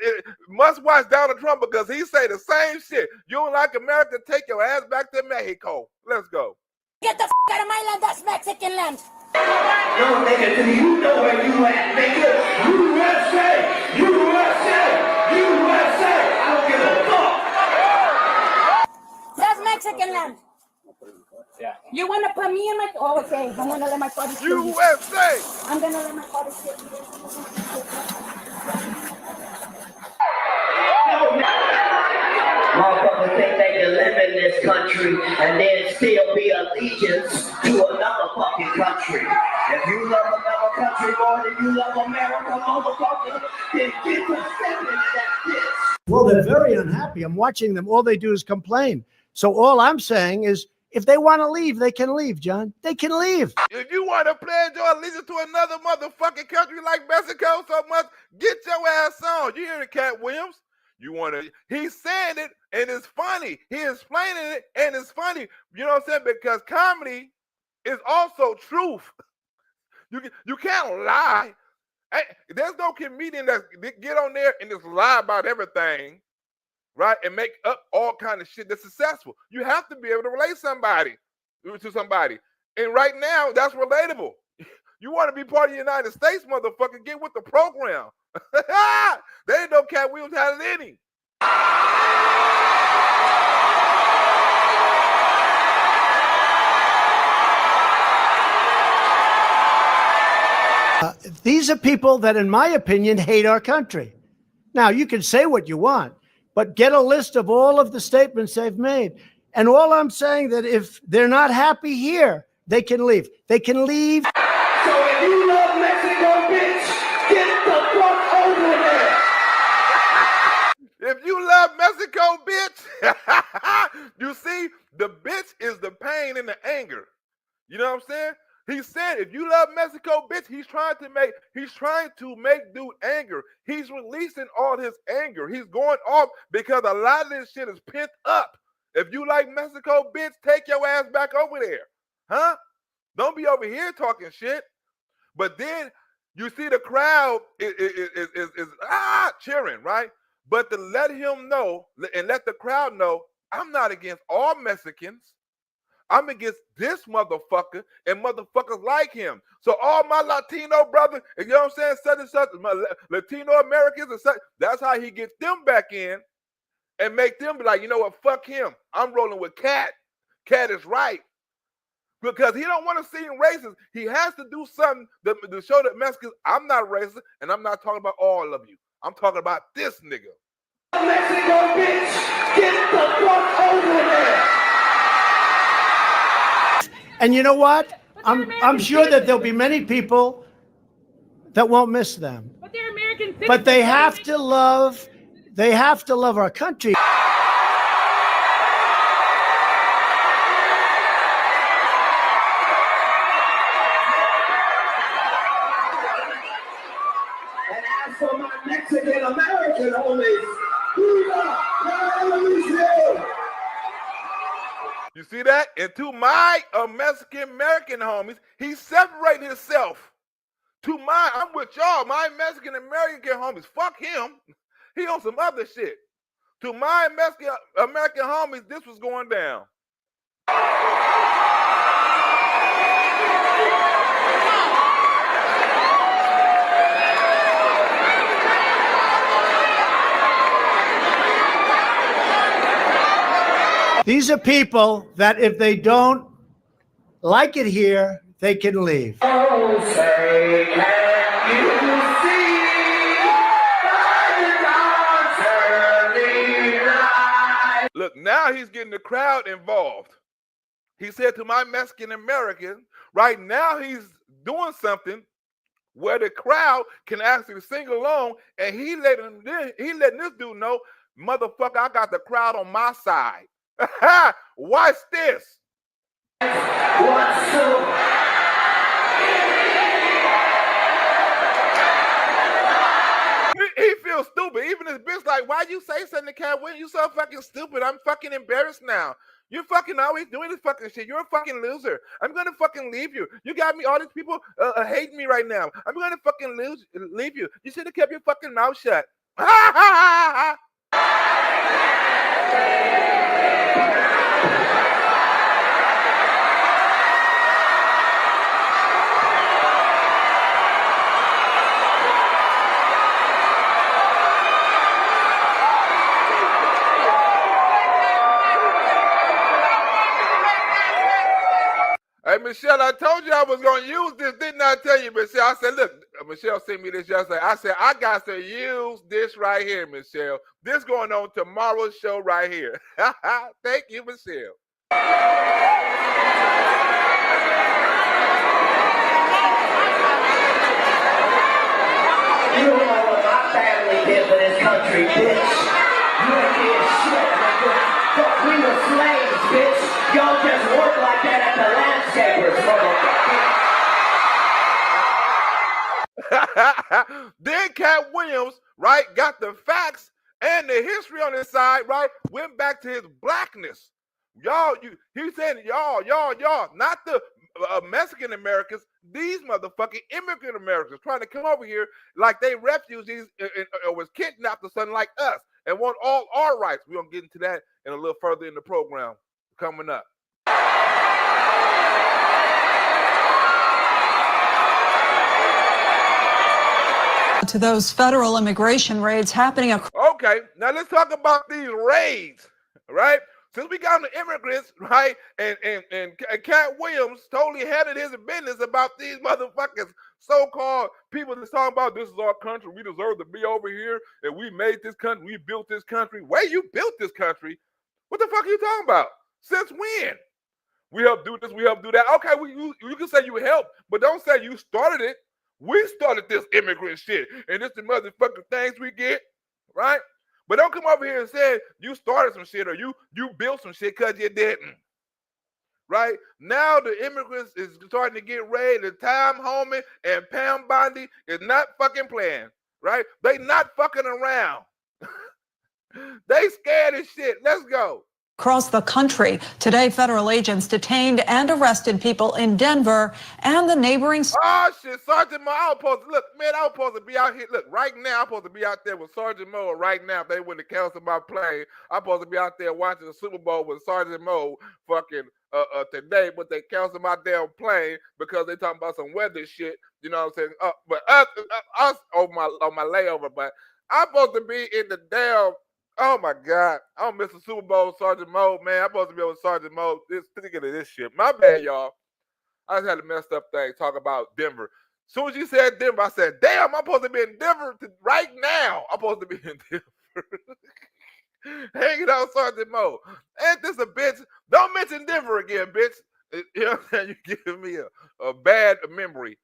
S1: must watch Donald Trump because he say the same shit. You don't like America? Take your ass back to Mexico. Let's go.
S19: Get the out of my land. That's Mexican land.
S22: No, nigga, do you know where you at, nigga? USA! USA! USA! I don't give a fuck!
S19: That's Mexican land.
S3: Yeah.
S19: You want to put me in my... Oh, okay. I'm going to let my father kill you.
S1: USA!
S19: I'm going to let my father kill you.
S22: Motherfuckers think they can live in this country and then still be allegiance to another fucking country. If you love another country more than you love America, motherfucker, then get to stepping that bitch.
S4: Well, they're very unhappy. I'm watching them. All they do is complain. So all I'm saying is, if they want to leave, they can leave, John. They can leave.
S1: If you want to pledge your allegiance to another motherfucking country like Mexico so much, get your ass on. You hear the Cat Williams? He's saying it and it's funny. He explaining it and it's funny. You know what I'm saying? Because comedy is also truth. You can't lie. There's no comedian that get on there and just lie about everything, right? And make up all kind of shit that's successful. You have to be able to relate to somebody. And right now, that's relatable. You want to be part of the United States, motherfucker, get with the program. They didn't know Cat Williams had it in him.
S4: These are people that, in my opinion, hate our country. Now, you can say what you want, but get a list of all of the statements they've made. And all I'm saying that if they're not happy here, they can leave. They can leave.
S22: So if you love Mexico, bitch, get the fuck over there.
S1: If you love Mexico, bitch, you see, the bitch is the pain and the anger. You know what I'm saying? He said, if you love Mexico, bitch, he's trying to make dude anger. He's releasing all his anger. He's going off because a lot of this shit is pent up. If you like Mexico, bitch, take your ass back over there. Huh? Don't be over here talking shit. But then you see the crowd is cheering, right? But to let him know and let the crowd know, I'm not against all Mexicans. I'm against this motherfucker and motherfuckers like him. So all my Latino brothers, you know what I'm saying, such and such, my Latino Americans and such, that's how he gets them back in and make them be like, you know what, fuck him. I'm rolling with Cat. Cat is right. Because he don't want to seem racist. He has to do something to show that Mexicans, I'm not racist, and I'm not talking about all of you. I'm talking about this nigga.
S22: Mexico, bitch, get the fuck over there.
S4: And you know what? I'm sure that there'll be many people that won't miss them.
S10: But they're American citizens.
S4: But they have to love our country.
S22: And as for my Mexican American homies,
S1: you see that? And to my Mexican American homies, he's separating himself. To my, I'm with y'all, my Mexican American homies, fuck him. He on some other shit. To my Mexican American homies, this was going down.
S4: These are people that if they don't like it here, they can leave.
S22: Oh, say, can you see?
S1: Look, now he's getting the crowd involved. He said to my Mexican American, right now he's doing something where the crowd can actually sing along, and he letting this dude know, motherfucker, I got the crowd on my side. Watch this.
S22: What's so?
S1: He feels stupid. Even his bitch like, why you say something to Cat Williams? You so fucking stupid. I'm fucking embarrassed now. You're fucking always doing this fucking shit. You're a fucking loser. I'm gonna fucking leave you. You got me, all these people hating me right now. I'm gonna fucking leave you. You should have kept your fucking mouth shut. Hey, Michelle, I told you I was going to use this, didn't I tell you, Michelle? I said, look, Michelle sent me this yesterday. I said, I got to use this right here, Michelle. This going on tomorrow's show right here. Thank you, Michelle.
S22: You don't know what my family did for this country, bitch. You ain't did shit, nigga. We were slaves, bitch. Y'all just work like that at the landscapers, motherfucker.
S1: Then Cat Williams, right, got the facts and the history on his side, right? Went back to his blackness. Y'all, he said, y'all, not the Mexican Americans, these motherfucking immigrant Americans trying to come over here like they refugees or was kidnapped or something like us and want all our rights. We're going to get into that in a little further in the program coming up.
S2: To those federal immigration raids happening.
S1: Okay, now let's talk about these raids, right? since we got the immigrants, right, and Cat Williams totally handled his business about these motherfuckers, so-called people that's talking about this is our country, we deserve to be over here, and we made this country, we built this country. Wait, you built this country? What the fuck are you talking about? Since when? We help do this, we help do that. Okay, you can say you helped, but don't say you started it. We started this immigrant shit, and it's the motherfucking things we get, right? But don't come over here and say you started some shit or you built some shit because you didn't. Right? Now the immigrants is starting to get ready. The Tom Homan and Pam Bondi is not fucking playing. Right? They not fucking around. They scared as shit. Let's go.
S2: Across the country, today federal agents detained and arrested people in Denver and the neighboring.
S1: Oh shit, Sergeant Mo, I was supposed to look, man. I was supposed to be out here. Look, right now, I'm supposed to be out there with Sergeant Mo. Right now, if they wouldn't have canceled my plane, I'm supposed to be out there watching the Super Bowl with Sergeant Mo fucking today, but they canceled my damn plane because they talking about some weather shit. You know what I'm saying? But us on my layover, but I'm supposed to be in the damn. Oh my God, I don't miss the Super Bowl, Sergeant Mo, man. I'm supposed to be with Sergeant Mo. Thinking of this shit. My bad, y'all. I just had a messed up thing talk about Denver. As soon as you said Denver, I said, damn, I'm supposed to be in Denver right now. I'm supposed to be in Denver. Hanging out Sergeant Mo. Ain't this a bitch? Don't mention Denver again, bitch. You know what I'm saying? You give me a bad memory.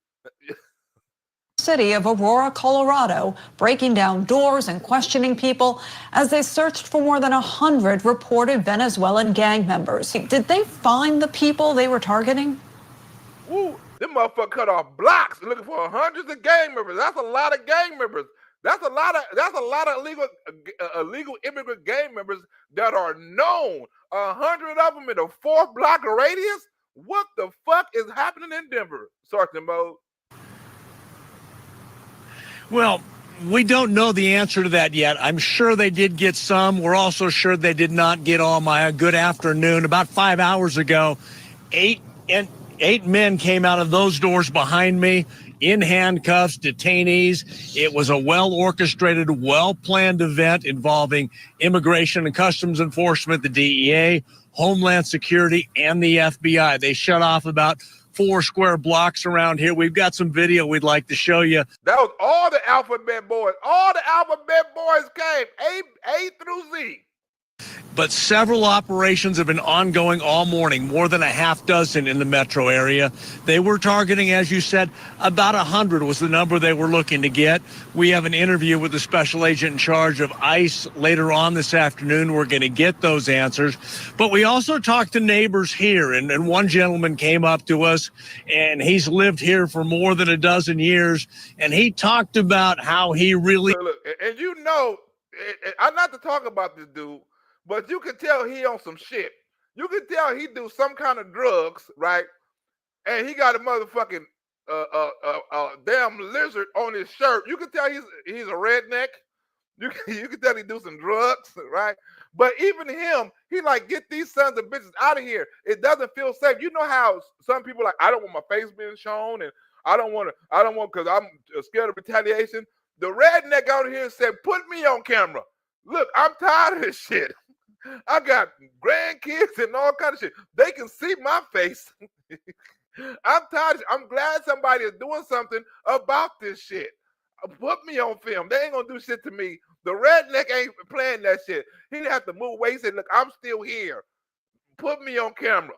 S2: City of Aurora, Colorado, breaking down doors and questioning people as they searched for more than 100 reported Venezuelan gang members. Did they find the people they were targeting?
S1: Woo, them motherfuckers cut off blocks looking for hundreds of gang members. That's a lot of gang members. That's a lot of illegal immigrant gang members that are known. 100 of them in a 4-block radius. What the fuck is happening in Denver, Sergeant Mo?
S7: Well, we don't know the answer to that yet. I'm sure they did get some. We're also sure they did not get all. My good afternoon. About 5 hours ago, eight men came out of those doors behind me in handcuffs, detainees. It was a well-orchestrated, well-planned event involving Immigration and Customs Enforcement, the DEA, Homeland Security, and the FBI. They shut off about 4 square blocks around here. We've got some video we'd like to show you.
S1: That was all the alphabet boys. All the alphabet boys came, A through Z.
S7: But several operations have been ongoing all morning, more than a half dozen in the metro area. They were targeting, as you said, about 100 was the number they were looking to get. We have an interview with the special agent in charge of ICE later on this afternoon. We're going to get those answers. But we also talked to neighbors here, and one gentleman came up to us, and he's lived here for more than a dozen years, and he talked about how he really...
S1: Look, and you know, I'm not to talk about this dude, but you can tell he on some shit. You can tell he do some kind of drugs, right? And he got a motherfucking damn lizard on his shirt. You can tell he's a redneck. You can tell he do some drugs, right? But even him, he like, get these sons of bitches out of here. It doesn't feel safe. You know how some people like, I don't want my face being shown, and I don't want because I'm scared of retaliation. The redneck out here said, put me on camera. Look, I'm tired of this shit. I got grandkids and all kind of shit. They can see my face. I'm tired. I'm glad somebody is doing something about this shit. Put me on film. They ain't gonna do shit to me. The redneck ain't playing that shit. He'd have to move away. He said, look, I'm still here. Put me on camera.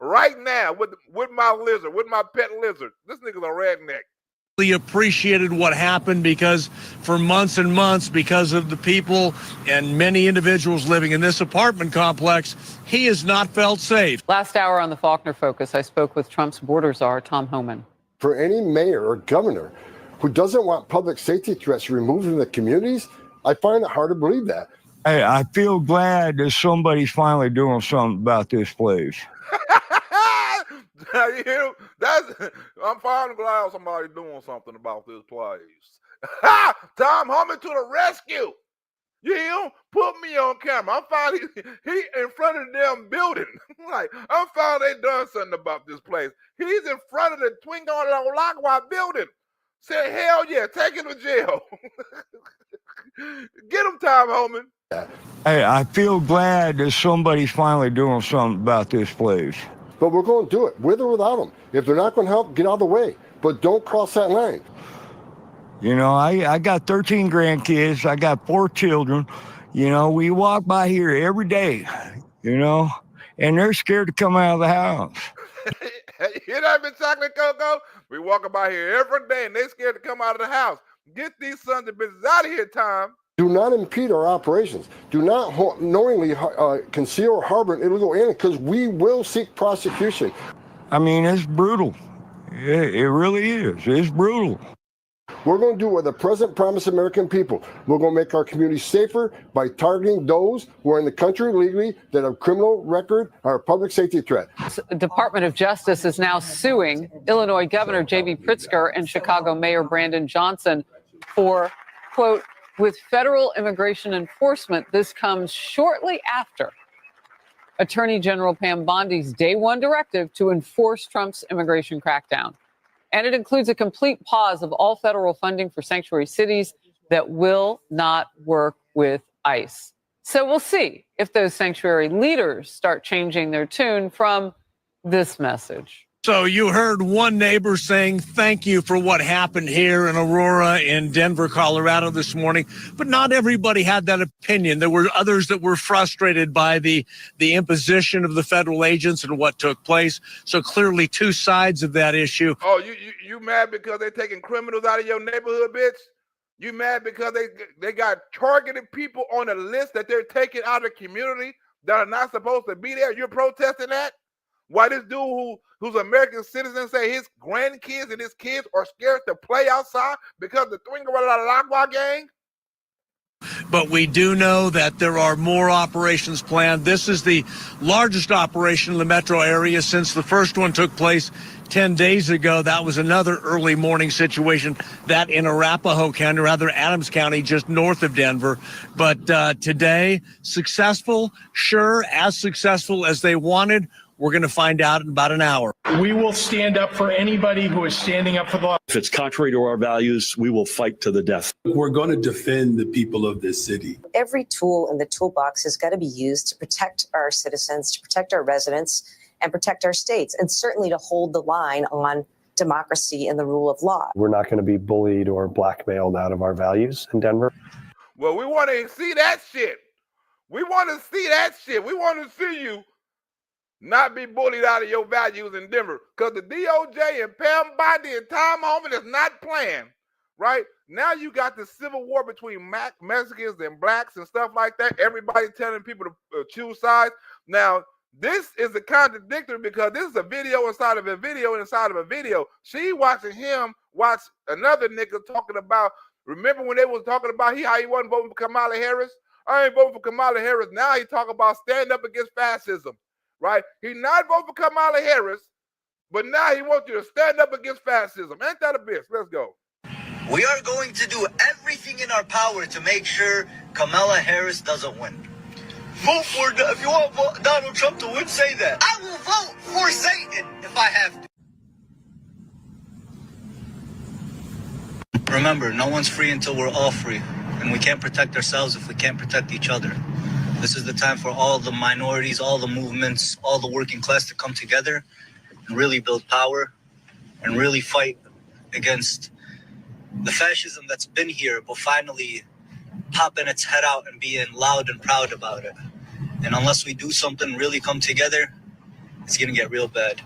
S1: Right now with my lizard, with my pet lizard. This nigga's a redneck.
S7: Appreciated what happened because for months and months, because of the people and many individuals living in this apartment complex, he has not felt safe.
S8: Last hour on the Faulkner Focus, I spoke with Trump's border czar, Tom Homan.
S23: For any mayor or governor who doesn't want public safety threats removed from the communities, I find it hard to believe that.
S24: Hey, I feel glad that somebody's finally doing something about this place.
S1: I'm finally glad somebody doing something about this place. Tom Homan to the rescue. You hear him? Put me on camera. I'm finally he in front of the damn building. Like, I'm finally they done something about this place. He's in front of the Twingo Lagua building. Said, hell yeah, take him to jail. Get him time, homie.
S24: Hey, I feel glad that somebody's finally doing something about this place.
S23: But we're going to do it, with or without them. If they're not going to help, get out of the way. But don't cross that line.
S24: You know, I got 13 grandkids. I got 4 children. You know, we walk by here every day, you know, and they're scared to come out of the house.
S1: Hear that, Miss Chocolate Coco? We walking by here every day, and they scared to come out of the house. Get these sons of bitches out of here, Tom.
S23: Do not impede our operations. Do not knowingly conceal or harbor an illegal alien, because we will seek prosecution.
S24: I mean, it's brutal. It really is. It's brutal.
S23: We're going to do what the president promised American people. We're going to make our communities safer by targeting those who are in the country legally that have criminal record or a public safety threat.
S8: The Department of Justice is now suing Illinois Governor J.B. Pritzker and Chicago Mayor Brandon Johnson for, quote, with federal immigration enforcement. This comes shortly after Attorney General Pam Bondi's day one directive to enforce Trump's immigration crackdown. And it includes a complete pause of all federal funding for sanctuary cities that will not work with ICE. So we'll see if those sanctuary leaders start changing their tune from this message.
S7: So you heard one neighbor saying thank you for what happened here in Aurora and Denver, Colorado this morning, but not everybody had that opinion. There were others that were frustrated by the imposition of the federal agents and what took place. So clearly two sides of that issue.
S1: Oh, you mad because they're taking criminals out of your neighborhood, bitch? You mad because they got targeted people on a list that they're taking out of the community that are not supposed to be there? You're protesting that? Why this dude who's an American citizen say his grandkids and his kids are scared to play outside because of the Twinga gang?
S7: But we do know that there are more operations planned. This is the largest operation in the metro area since the first one took place 10 days ago. That was another early morning situation, that in Arapahoe County, or rather Adams County, just north of Denver. But today, successful, sure, as successful as they wanted. We're going to find out in about an hour.
S5: We will stand up for anybody who is standing up for the law.
S9: If it's contrary to our values, we will fight to the death.
S20: We're going to defend the people of this city.
S11: Every tool in the toolbox has got to be used to protect our citizens, to protect our residents, and protect our states, and certainly to hold the line on democracy and the rule of law.
S9: We're not going to be bullied or blackmailed out of our values in Denver.
S1: Well, we want to see that shit. We want to see that shit. We want to see you not be bullied out of your values in Denver, because the DOJ and Pam Bondi and Tom Homan is not playing, right? Now you got the civil war between Mexicans and blacks and stuff like that. Everybody telling people to choose sides. Now, this is a contradictory because this is a video inside of a video inside of a video. She watching him watch another nigga talking about, remember when they was talking about how he wasn't voting for Kamala Harris? I ain't voting for Kamala Harris. Now he talking about stand up against fascism. Right? He not voting for Kamala Harris, but now he wants you to stand up against fascism. Ain't that a bitch? Let's go.
S13: We are going to do everything in our power to make sure Kamala Harris doesn't win. Vote for, if you want Donald Trump to win, say that. I will vote for Satan if I have to. Remember, no one's free until we're all free. And we can't protect ourselves if we can't protect each other. This is the time for all the minorities, all the movements, all the working class to come together and really build power and really fight against the fascism that's been here, but finally popping its head out and being loud and proud about it. And unless we do something, really come together, it's going to get real bad.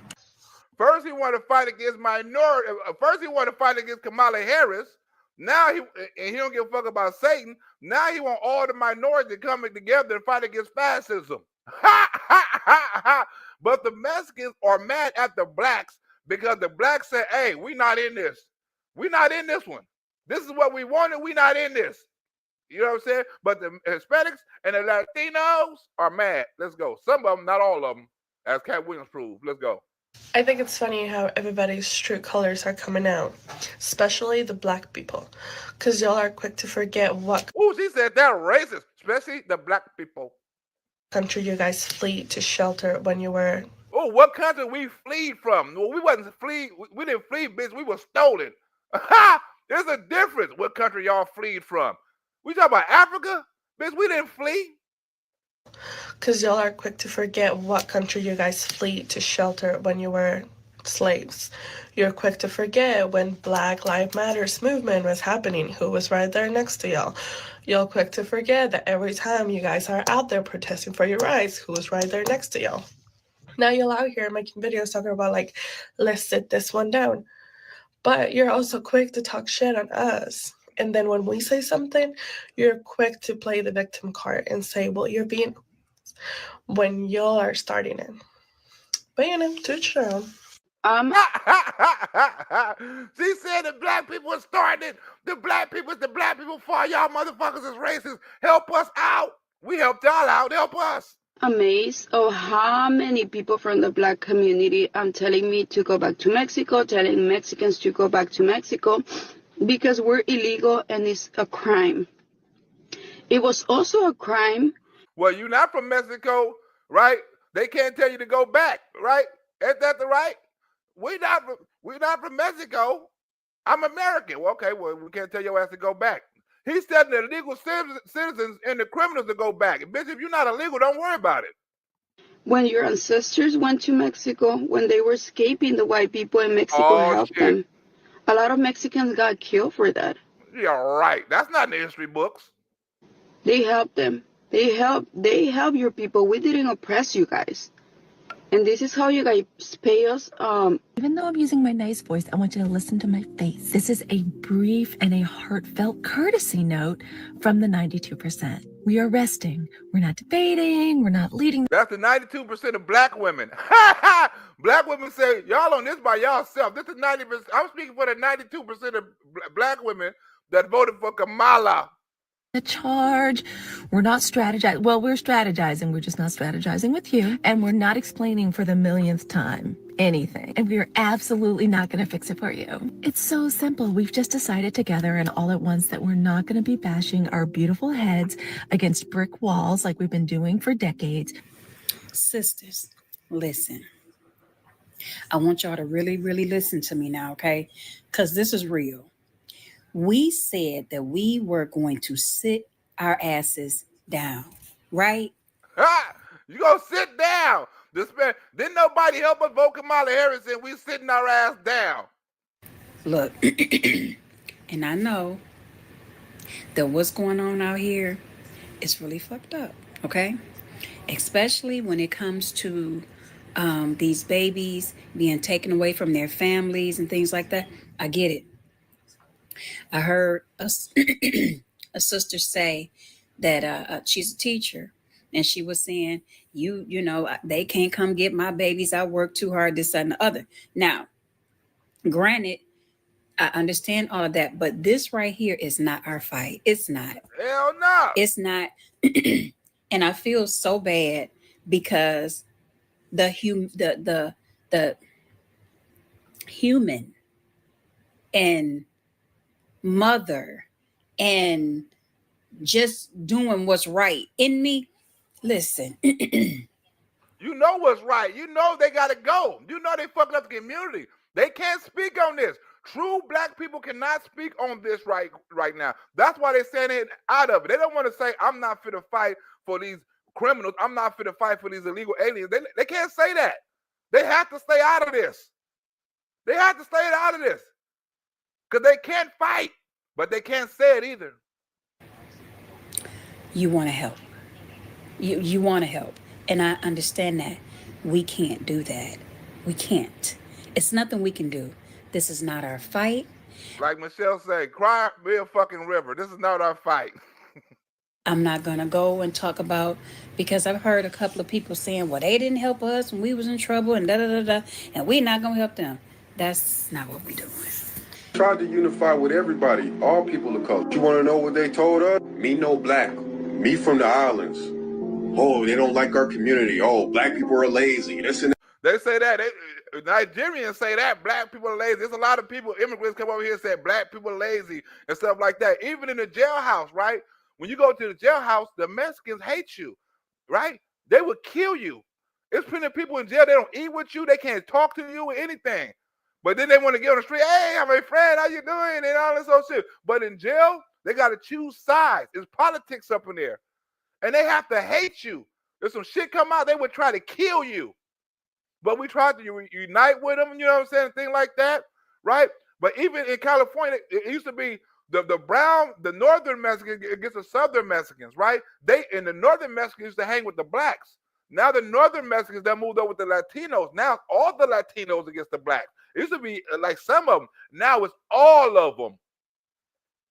S1: First, he wanted to fight against minority. First, he wanted to fight against Kamala Harris. Now he don't give a fuck about Satan. Now he want all the minorities coming together to fight against fascism. Ha, ha, ha, ha. But the Mexicans are mad at the blacks because the blacks said, hey, we not in this. We not in this one. This is what we wanted. We not in this. You know what I'm saying? But the Hispanics and the Latinos are mad. Let's go. Some of them, not all of them, as Cat Williams proved. Let's go.
S25: I think it's funny how everybody's true colors are coming out, especially the black people, because y'all are quick to forget what
S1: she said they're racist, especially the black people.
S25: Country you guys fled to shelter when you were.
S1: Oh, what country we fled from? Well, we wasn't flee. We didn't flee, bitch. We were stolen. There's a difference what country y'all fleed from. We talk about Africa? Bitch, we didn't flee.
S25: Because y'all are quick to forget what country you guys fled to shelter when you were slaves. You're quick to forget when Black Lives Matters movement was happening, who was right there next to y'all. You're quick to forget that every time you guys are out there protesting for your rights, who was right there next to y'all. Now you're out here making videos talking about, like, let's sit this one down. But you're also quick to talk shit on us. And then when we say something, you're quick to play the victim card and say, well, you're being when y'all are starting it. But you know, to each their own.
S1: She said the black people are starting it. The black people for y'all motherfuckers is racist. Help us out. We helped y'all out. Help us.
S12: Amazed of how many people from the black community are telling me to go back to Mexico, telling Mexicans to go back to Mexico because we're illegal and it's a crime. It was also a crime.
S1: Well, you're not from Mexico, right? They can't tell you to go back, right? Ain't that the right? We're not from Mexico. I'm American. Well, okay, well, we can't tell your ass to go back. He's telling the illegal citizens and the criminals to go back. Bitch, if you're not illegal, don't worry about it.
S12: When your ancestors went to Mexico, when they were escaping the white people in Mexico helped them. A lot of Mexicans got killed for that.
S1: Yeah, right. That's not in the history books.
S12: They helped them. They help your people. We didn't oppress you guys. And this is how you guys pay us.
S14: Even though I'm using my nice voice, I want you to listen to my face. This is a brief and a heartfelt courtesy note from the 92%. We are resting. We're not debating. We're not leading.
S1: That's the 92% of black women. Black women say, y'all on this by y'allself. This is 90%. I'm speaking for the 92% of black women that voted for Kamala.
S14: The charge. We're not strategizing. Well, we're strategizing. We're just not strategizing with you. And we're not explaining for the millionth time anything. And we're absolutely not going to fix it for you. It's so simple. We've just decided together and all at once that we're not going to be bashing our beautiful heads against brick walls like we've been doing for decades.
S15: Sisters, listen. I want y'all to really, really listen to me now, okay? Because this is real. We said that we were going to sit our asses down, right?
S1: You gonna sit down. Didn't nobody help us vote Kamala Harris and we sitting our ass down.
S15: Look, and I know that what's going on out here is really fucked up, okay? Especially when it comes to these babies being taken away from their families and things like that. I get it. I heard a sister say that she's a teacher, and she was saying, you know, they can't come get my babies. I work too hard, this, that, and the other. Now, granted, I understand all of that, but this right here is not our fight. It's not.
S1: Hell no.
S15: It's not. And I feel so bad because the human and mother and just doing what's right in me. Listen.
S1: You know what's right. You know they gotta go. You know they fucking up the community. They can't speak on this. True black people cannot speak on this right now. That's why they're saying it out of it. They don't want to say, I'm not fit to fight for these criminals. I'm not fit to fight for these illegal aliens. They can't say that. They have to stay out of this. They have to stay out of this. Because they can't fight, but they can't say it either.
S15: You want to help. You want to help. And I understand that. We can't do that. We can't. It's nothing we can do. This is not our fight.
S1: Like Michelle said, cry me a fucking river. This is not our fight.
S15: I'm not going to go and talk about, because I've heard a couple of people saying, well, they didn't help us when we was in trouble and da-da-da-da, and we're not going to help them. That's not what we're doing.
S16: Tried to unify with everybody, all people of color. You want to know what they told us? Me no black. Me from the islands. Oh, they don't like our community. Oh, black people are lazy. This and that.
S1: They say that. Nigerians say that black people are lazy. There's a lot of people, immigrants come over here and say black people are lazy and stuff like that. Even in the jailhouse, right? When you go to the jailhouse, the Mexicans hate you, right? They would kill you. There's plenty of people in jail. They don't eat with you. They can't talk to you or anything. But then they want to get on the street, hey, I'm a friend, how you doing? And all this old shit. But in jail, they got to choose sides. It's politics up in there. And they have to hate you. If some shit come out, they would try to kill you. But we tried to unite with them, you know what I'm saying? Thing like that, right? But even in California, it used to be the northern Mexicans against the southern Mexicans, right? They in the northern Mexicans used to hang with the blacks. Now the northern Mexicans that moved over with the Latinos. Now all the Latinos against the blacks. It used to be like some of them. Now it's all of them.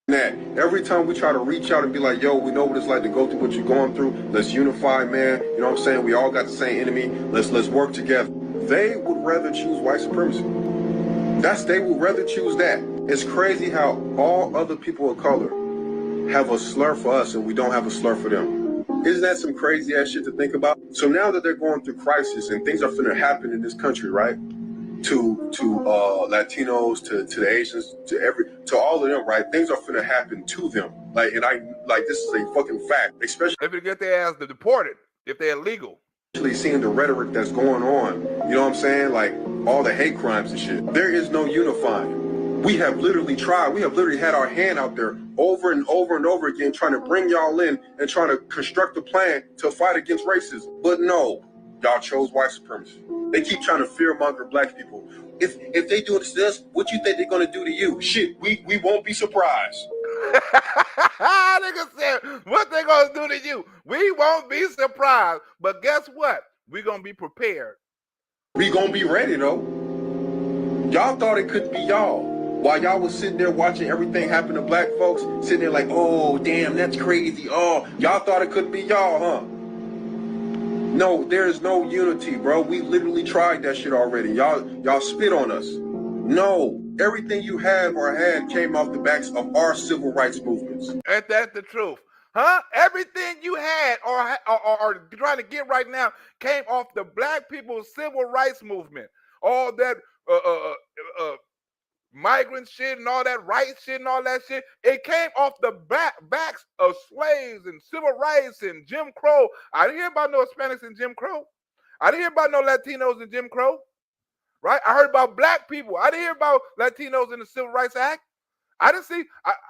S16: That every time we try to reach out and be like, yo, we know what it's like to go through what you're going through. Let's unify, man. You know what I'm saying? We all got the same enemy. Let's work together. They would rather choose white supremacy. They would rather choose that. It's crazy how all other people of color have a slur for us and we don't have a slur for them. Isn't that some crazy ass shit to think about? So now that they're going through crisis and things are finna happen in this country, right? To Latinos, to the Asians, to all of them, right? Things are finna happen to them. Like this is a fucking fact. Especially
S1: if you get their ass deported, if they're illegal.
S16: Seeing the rhetoric that's going on, you know what I'm saying? Like all the hate crimes and shit. There is no unifying. We have literally tried. We have literally had our hand out there over and over and over again, trying to bring y'all in and trying to construct a plan to fight against racism. But no, y'all chose white supremacy. They keep trying to fearmonger black people. If they do this to us, what you think they're gonna do to you? Shit, we won't be surprised.
S1: Nigga said, what they gonna do to you? We won't be surprised. But guess what? We gonna be prepared.
S16: We gonna be ready though. Y'all thought it couldn't be y'all. While y'all was sitting there watching everything happen to black folks, sitting there like, oh damn, that's crazy. Oh, y'all thought it couldn't be y'all, huh? No, there's no unity, bro. We literally tried that shit already. Y'all spit on us. No, everything you have or had came off the backs of our civil rights movements.
S1: Ain't that the truth? Huh? Everything you had or trying to get right now came off the black people's civil rights movement. All that migrant shit and all that rights shit and all that shit. It came off the backs of slaves and civil rights and Jim Crow. I didn't hear about no Hispanics in Jim Crow. I didn't hear about no Latinos in Jim Crow. Right? I heard about black people. I didn't hear about Latinos in the Civil Rights Act. I didn't see.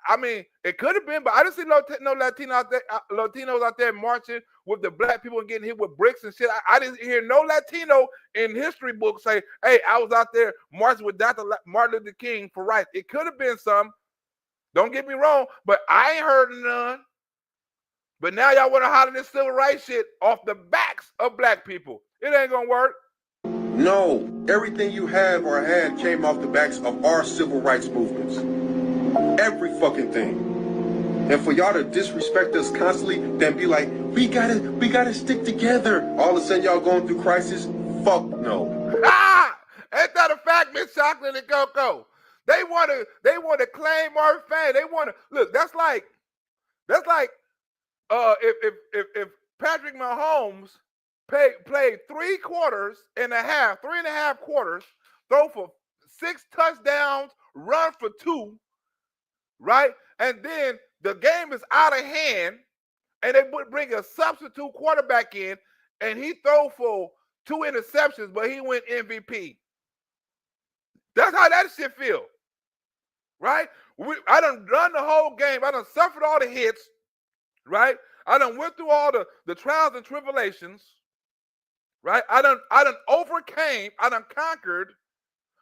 S1: I mean, it could have been, but I didn't see no Latinos out there marching with the black people and getting hit with bricks and shit. I didn't hear no Latino in history books say, "Hey, I was out there marching with Dr. Martin Luther King for rights." It could have been some. Don't get me wrong, but I ain't heard none. But now y'all want to holler this civil rights shit off the backs of black people. It ain't gonna work.
S16: No, everything you have or had came off the backs of our civil rights movements. Every fucking thing. And for y'all to disrespect us constantly, then be like, we gotta stick together. All of a sudden y'all going through crisis? Fuck no.
S1: Ain't that a fact, Miss Chocolate and Coco? They wanna claim our fame. They wanna look, that's like if Patrick Mahomes played 3.5 quarters, throw for 6 touchdowns, run for 2, right? And then the game is out of hand, and they would bring a substitute quarterback in, and he throw for 2 interceptions, but he went MVP. That's how that shit feel, right? I done run the whole game. I done suffered all the hits, right? I done went through all the trials and tribulations, right? I done overcame, I done conquered,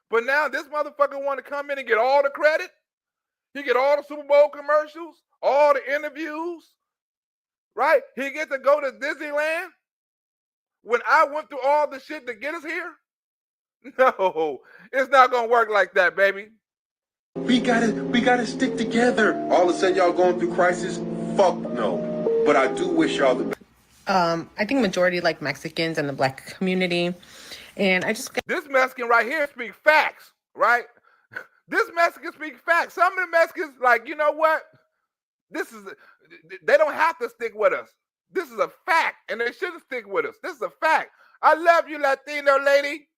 S1: but now this motherfucker want to come in and get all the credit. He get all the Super Bowl commercials, all the interviews, right? He get to go to Disneyland when I went through all the shit to get us here. No, it's not gonna work like that, baby.
S16: We gotta stick together. All of a sudden y'all going through crisis? Fuck no. But I do wish y'all the best.
S3: I think majority like Mexicans and the black community. And
S1: this Mexican right here speak facts, right? This Mexican speak facts. Some of the Mexicans, like, you know what? They don't have to stick with us. This is a fact, and they shouldn't stick with us. This is a fact. I love you, Latino lady.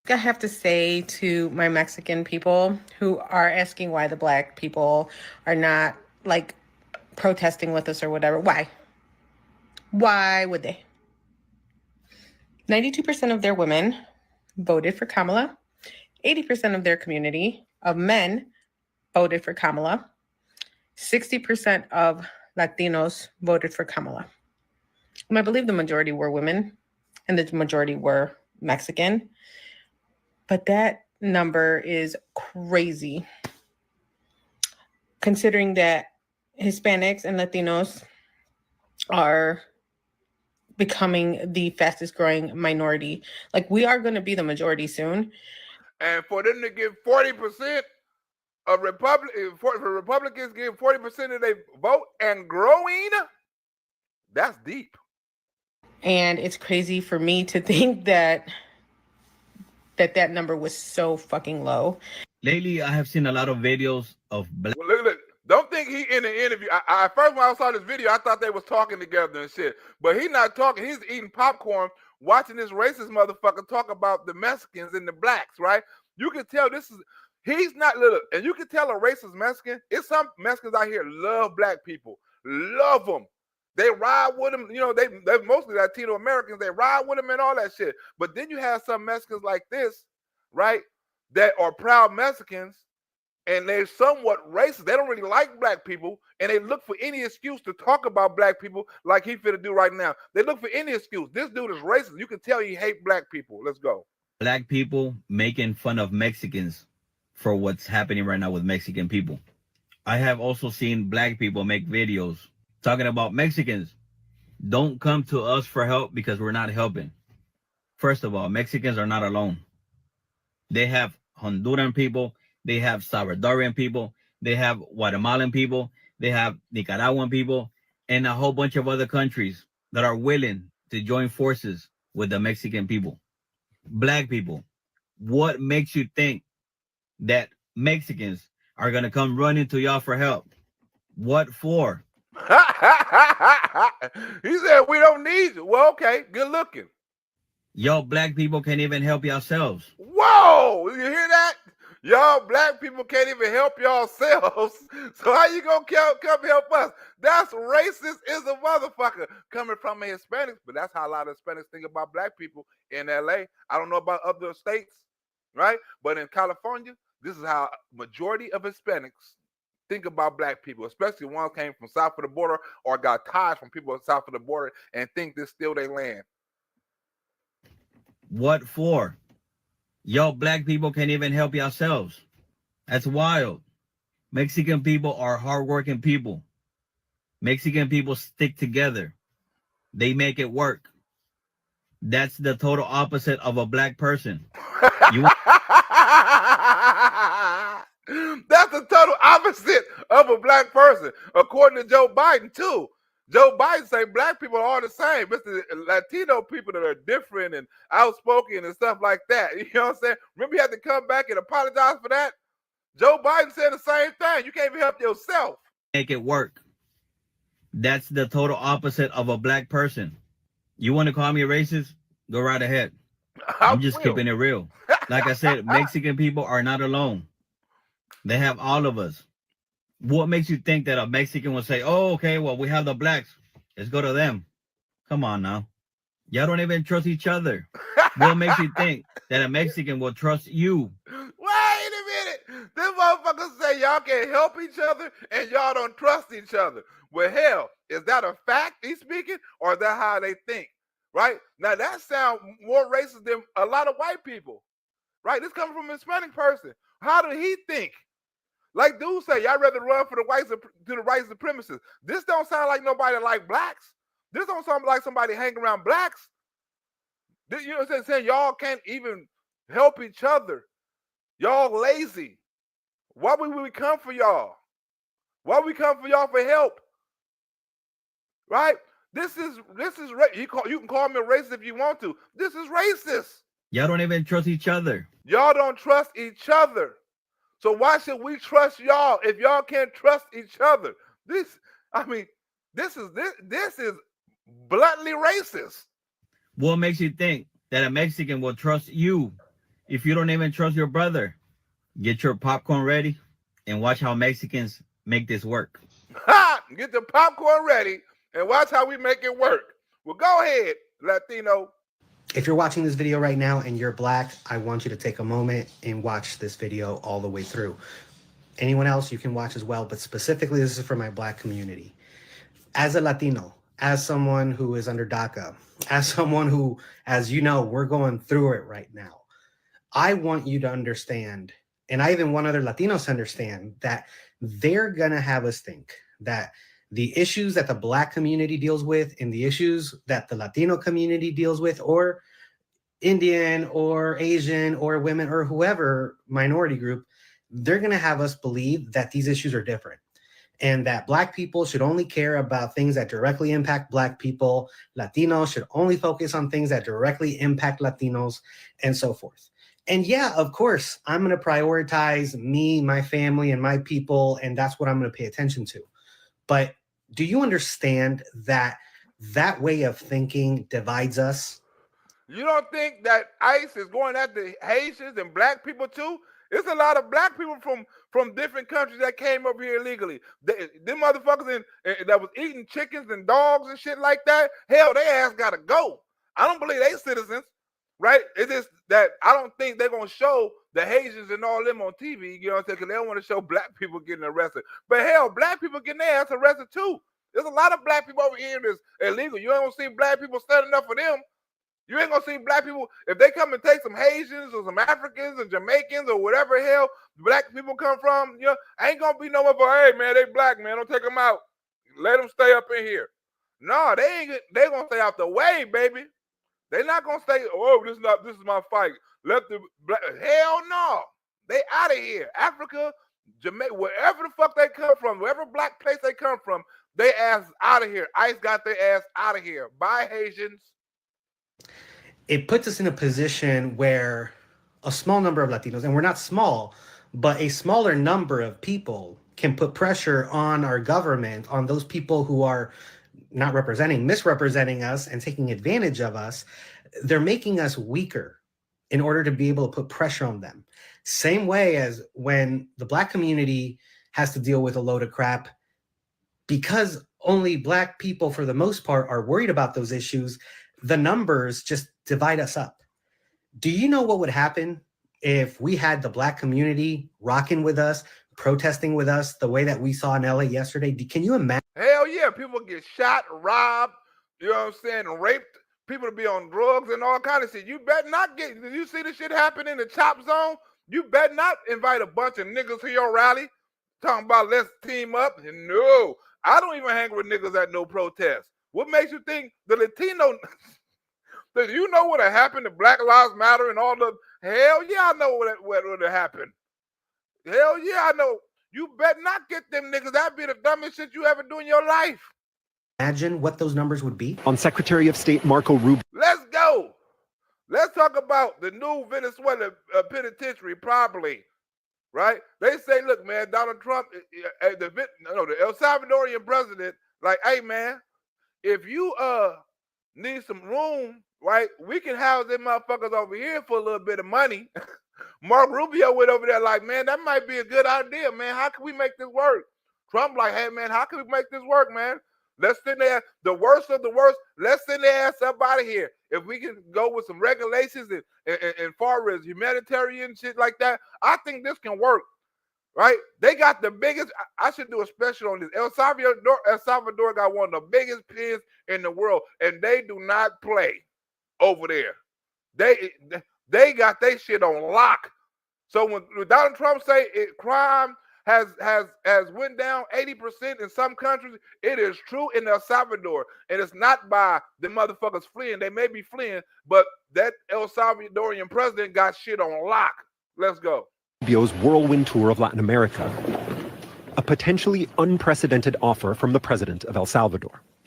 S3: I have to say to my Mexican people who are asking why the black people are not like protesting with us or whatever. Why would they? 92% of their women voted for Kamala, 80% of their community of men voted for Kamala. 60% of Latinos voted for Kamala. And I believe the majority were women and the majority were Mexican. But that number is crazy, considering that Hispanics and Latinos are becoming the fastest growing minority. Like, we are going to be the majority soon.
S1: And for them to give 40% of Republicans give 40% of their vote and growing, that's deep.
S3: And it's crazy for me to think that number was so fucking low.
S6: Lately, I have seen a lot of videos of black.
S1: Well, look, don't think he in the interview. I first when I saw this video, I thought they was talking together and shit. But he's not talking. He's eating popcorn, watching this racist motherfucker talk about the Mexicans and the blacks, right? You can tell he's not little, and you can tell a racist Mexican. It's some Mexicans out here love black people, love them. They ride with them, you know. They're mostly Latino Americans. They ride with them and all that shit. But then you have some Mexicans like this, right, that are proud Mexicans, and they're somewhat racist. They don't really like black people, and they look for any excuse to talk about black people like he finna do right now. They look for any excuse. This dude is racist. You can tell he hate black people. Let's go.
S6: Black people making fun of Mexicans for what's happening right now with Mexican people. I have also seen black people make videos talking about Mexicans. Don't come to us for help because we're not helping. First of all, Mexicans are not alone. They have Honduran people, they have Salvadorian people, they have Guatemalan people, they have Nicaraguan people, and a whole bunch of other countries that are willing to join forces with the Mexican people. Black people, what makes you think that Mexicans are going to come running to y'all for help? What for?
S1: He said, we don't need you. Well, okay, good looking.
S6: Y'all black people can't even help yourselves.
S1: Whoa, you hear that? Y'all black people can't even help yourselves. So how you gonna come help us? That's racist as a motherfucker coming from a Hispanic. But that's how a lot of Hispanics think about black people in LA. I don't know about other states, right? But in California, this is how majority of Hispanics think about black people, especially ones came from south of the border or got ties from people south of the border and think this still their land.
S6: What for? Y'all black people can't even help yourselves. That's wild. Mexican people are hardworking people. Mexican people stick together. They make it work. That's the total opposite of a black person.
S1: That's the total opposite of a black person, according to Joe Biden, too. Joe Biden say black people are all the same. It's the Latino people that are different and outspoken and stuff like that. You know what I'm saying? Remember, you had to come back and apologize for that? Joe Biden said the same thing. You can't even help yourself.
S6: Make it work. That's the total opposite of a black person. You want to call me a racist? Go right ahead. I'm just keeping it real. Like I said, Mexican people are not alone. They have all of us. What makes you think that a Mexican will say, oh, okay, well, we have the blacks. Let's go to them. Come on now. Y'all don't even trust each other. What makes you think that a Mexican will trust you?
S1: Wait a minute. This motherfucker say y'all can't help each other and y'all don't trust each other. Well, hell, is that a fact he's speaking, or is that how they think? Right? Now, that sounds more racist than a lot of white people. Right? This comes from a Hispanic person. How did he think? Like dude say, y'all rather run for the white supremacists. This don't sound like nobody like blacks. This don't sound like somebody hanging around blacks. This, you know what I'm saying? Y'all can't even help each other. Y'all lazy. Why would we come for y'all? Why we come for y'all for help? Right? This is you can call me a racist if you want to. This is racist.
S6: Y'all don't even trust each other.
S1: Y'all don't trust each other. So why should we trust y'all if y'all can't trust each other? This is bluntly racist.
S6: What makes you think that a Mexican will trust you if you don't even trust your brother? Get your popcorn ready and watch how Mexicans make this work.
S1: Get the popcorn ready and watch how we make it work. Well, go ahead, Latino.
S10: If you're watching this video right now and you're Black, I want you to take a moment and watch this video all the way through. Anyone else, you can watch as well, but specifically this is for my Black community. As a Latino, as someone who is under DACA, as someone who, as you know, we're going through it right now, I want you to understand, and I even want other Latinos to understand, that they're gonna have us think that the issues that the Black community deals with and the issues that the Latino community deals with, or Indian or Asian or women or whoever minority group, they're gonna have us believe that these issues are different and that Black people should only care about things that directly impact Black people, Latinos should only focus on things that directly impact Latinos, and so forth. And yeah, of course, I'm gonna prioritize me, my family, and my people, and that's what I'm gonna pay attention to. But do you understand that that way of thinking divides us?
S1: You don't think that ICE is going after Haitians and Black people too? There's a lot of Black people from different countries that came over here illegally. Them motherfuckers that was eating chickens and dogs and shit like that, hell, they ass gotta go. I don't believe they citizens, right? It's just that I don't think they're gonna show the Haitians and all them on TV, you know what I'm saying? Because they don't want to show Black people getting arrested. But hell, Black people getting their ass arrested too. There's a lot of Black people over here that's illegal. You ain't gonna see Black people standing up for them. You ain't gonna see Black people, if they come and take some Haitians or some Africans or Jamaicans or whatever hell Black people come from, you know, ain't gonna be no more for, hey man, they Black, man, don't take them out. Let them stay up in here. No, they gonna stay out the way, baby. They not gonna stay, oh, this is my fight. Let the Black, hell no. They out of here. Africa, Jamaica, wherever the fuck they come from, wherever Black place they come from, they ass out of here. ICE got their ass out of here. Bye, Haitians.
S10: It puts us in a position where a small number of Latinos, and we're not small, but a smaller number of people can put pressure on our government, on those people who are not representing, misrepresenting us and taking advantage of us. They're making us weaker in order to be able to put pressure on them. Same way as when the Black community has to deal with a load of crap, because only Black people, for the most part, are worried about those issues, the numbers just divide us up. Do you know what would happen if we had the Black community rocking with us, protesting with us the way that we saw in LA yesterday? Can you imagine?
S1: Hell yeah, people get shot, robbed, you know what I'm saying, raped, people to be on drugs and all kind of shit. You better not get, did you see this shit happen in the chop zone? You better not invite a bunch of niggas to your rally talking about let's team up. No, I don't even hang with niggas at no protest. What makes you think the Latino, do you know what happened to Black Lives Matter and all the, hell yeah, I know what would have happened. Hell yeah, I know. You better not get them niggas. That'd be the dumbest shit you ever do in your life.
S10: Imagine what those numbers would be?
S17: On Secretary of State Marco Rubio.
S1: Let's go. Let's talk about the new Venezuela penitentiary properly, right? They say, look, man, Donald Trump, the El Salvadorian president, like, hey, man, if you need some room, right, we can house them motherfuckers over here for a little bit of money. Mark Rubio went over there like, man, that might be a good idea, man. How can we make this work? Trump like, hey, man, how can we make this work, man? Let's send there, the worst of the worst, let's send their ass up out of here. If we can go with some regulations and far as humanitarian shit like that, I think this can work, right? They got the biggest, I should do a special on this. El Salvador got one of the biggest pens in the world, and they do not play over there. They got their shit on lock. So when Donald Trump say crime has went down 80% in some countries, it is true in El Salvador. And it's not by the motherfuckers fleeing. They may be fleeing, but that El Salvadorian president got shit on lock. Let's go.
S18: He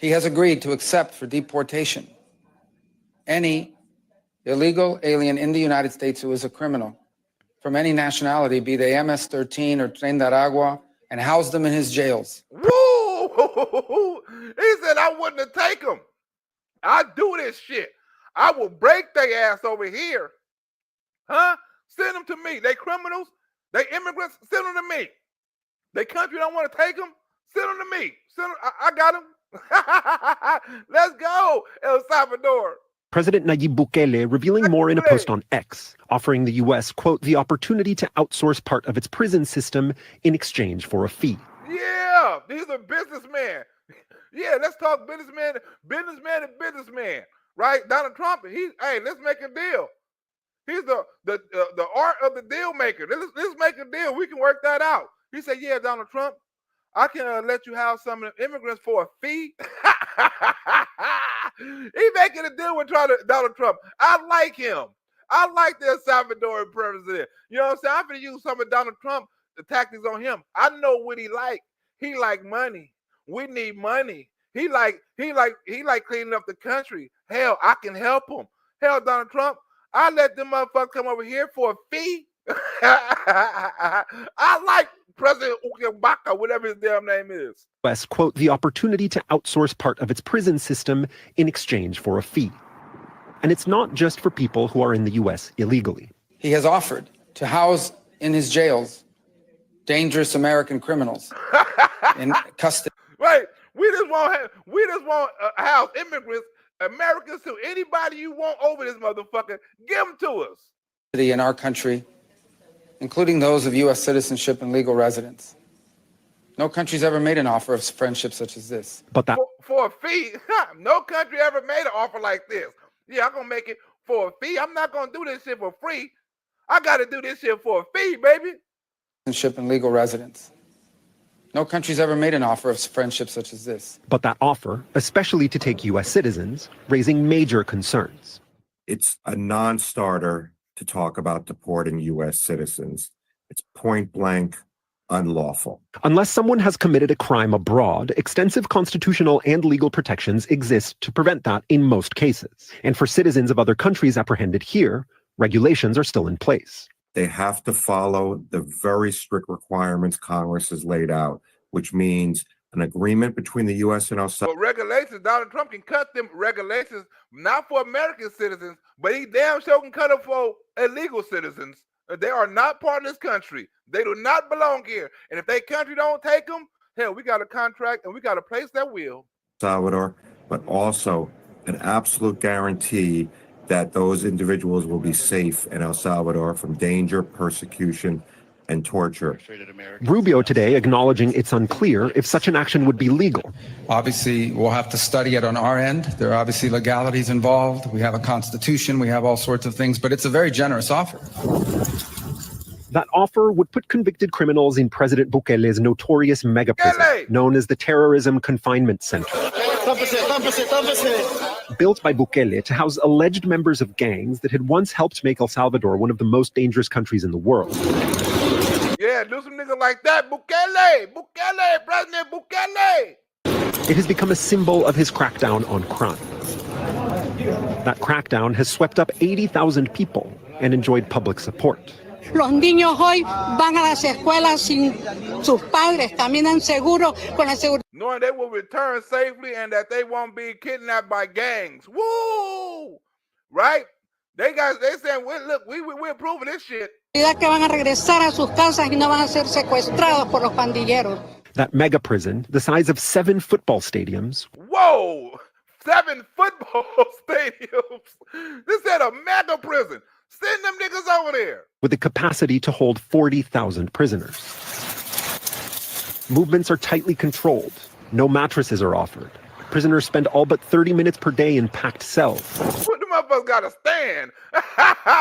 S18: has agreed to accept for deportation any illegal alien in the United States who is a criminal from any nationality, be they MS-13 or Tren de Aragua, and house them in his jails.
S1: Woo! He said I wouldn't take them. I do this shit. I will break their ass over here. Huh? Send them to me. They criminals. They immigrants. Send them to me. They country don't want to take them. Send them to me. Send them. I got them. Let's go, El Salvador.
S17: President Nayib Bukele revealing more in a post on X, offering the U.S., quote, the opportunity to outsource part of its prison system in exchange for a fee.
S1: Yeah, these are businessmen. Yeah, let's talk businessman to businessman, right? Donald Trump, hey, let's make a deal. He's the art of the deal maker. Let's make a deal. We can work that out. He said, yeah, Donald Trump, I can let you have some of the immigrants for a fee. He making a deal with Donald Trump. I like him. I like the Salvadoran president. You know what I'm saying? I'm going to use some of Donald Trump, the tactics on him. I know what he like. He like money. We need money. He like cleaning up the country. Hell, I can help him. Hell, Donald Trump, I let them motherfuckers come over here for a fee. I like President Ukebaka, whatever his damn name is.
S17: U.S., quote, the opportunity to outsource part of its prison system in exchange for a fee. And it's not just for people who are in the U.S. illegally.
S18: He has offered to house in his jails dangerous American criminals in custody.
S1: Right. We just want house immigrants, Americans, to anybody you want over this motherfucker, give them to us.
S18: In our country, including those of U.S. citizenship and legal residence. No country's ever made an offer of friendship such as this.
S17: But that
S1: for a fee, no country ever made an offer like this. Yeah, I'm gonna make it for a fee. I'm not gonna do this shit for free. I gotta do this shit for a fee, baby.
S18: Citizenship and legal residence. No country's ever made an offer of friendship such as this.
S17: But that offer, especially to take U.S. citizens, raising major concerns.
S2: It's a non-starter to talk about deporting U.S. citizens. It's point blank unlawful.
S17: Unless someone has committed a crime abroad, extensive constitutional and legal protections exist to prevent that in most cases. And for citizens of other countries apprehended here, regulations are still in place.
S2: They have to follow the very strict requirements Congress has laid out, which means an agreement between the U.S. and El Salvador.
S1: But regulations, Donald Trump can cut them regulations, not for American citizens, but he damn sure can cut them for illegal citizens. They are not part of this country. They do not belong here. And if their country don't take them, hell, we got a contract and we got a place that will.
S2: Salvador, but also an absolute guarantee that those individuals will be safe in El Salvador from danger, persecution, and torture.
S17: Rubio today acknowledging it's unclear if such an action would be legal.
S18: Obviously, we'll have to study it on our end. There are obviously legalities involved. We have a constitution. We have all sorts of things, but it's a very generous offer.
S17: That offer would put convicted criminals in President Bukele's notorious mega prison, known as the Terrorism Confinement Center. Built by Bukele to house alleged members of gangs that had once helped make El Salvador one of the most dangerous countries in the world.
S1: Yeah, do some niggas like that. Bukele, President Bukele.
S17: It has become a symbol of his crackdown on crime. That crackdown has swept up 80,000 people and enjoyed public support.
S4: Los niños hoy van a las escuelas sin sus padres, caminan seguro con la seguridad.
S1: Knowing they will return safely and that they won't be kidnapped by gangs. Woo! Right? They saying, well, look, we're approving this shit.
S4: Que van a regresar a sus casas y no van a ser secuestrados por los pandilleros.
S17: That mega prison, the size of 7 football stadiums.
S1: Whoa! 7 football stadiums. This is a mega prison. Send them niggas over there.
S17: With the capacity to hold 40,000 prisoners. Movements are tightly controlled. No mattresses are offered. Prisoners spend all but 30 minutes per day in packed cells.
S1: The motherfuckers got to stand.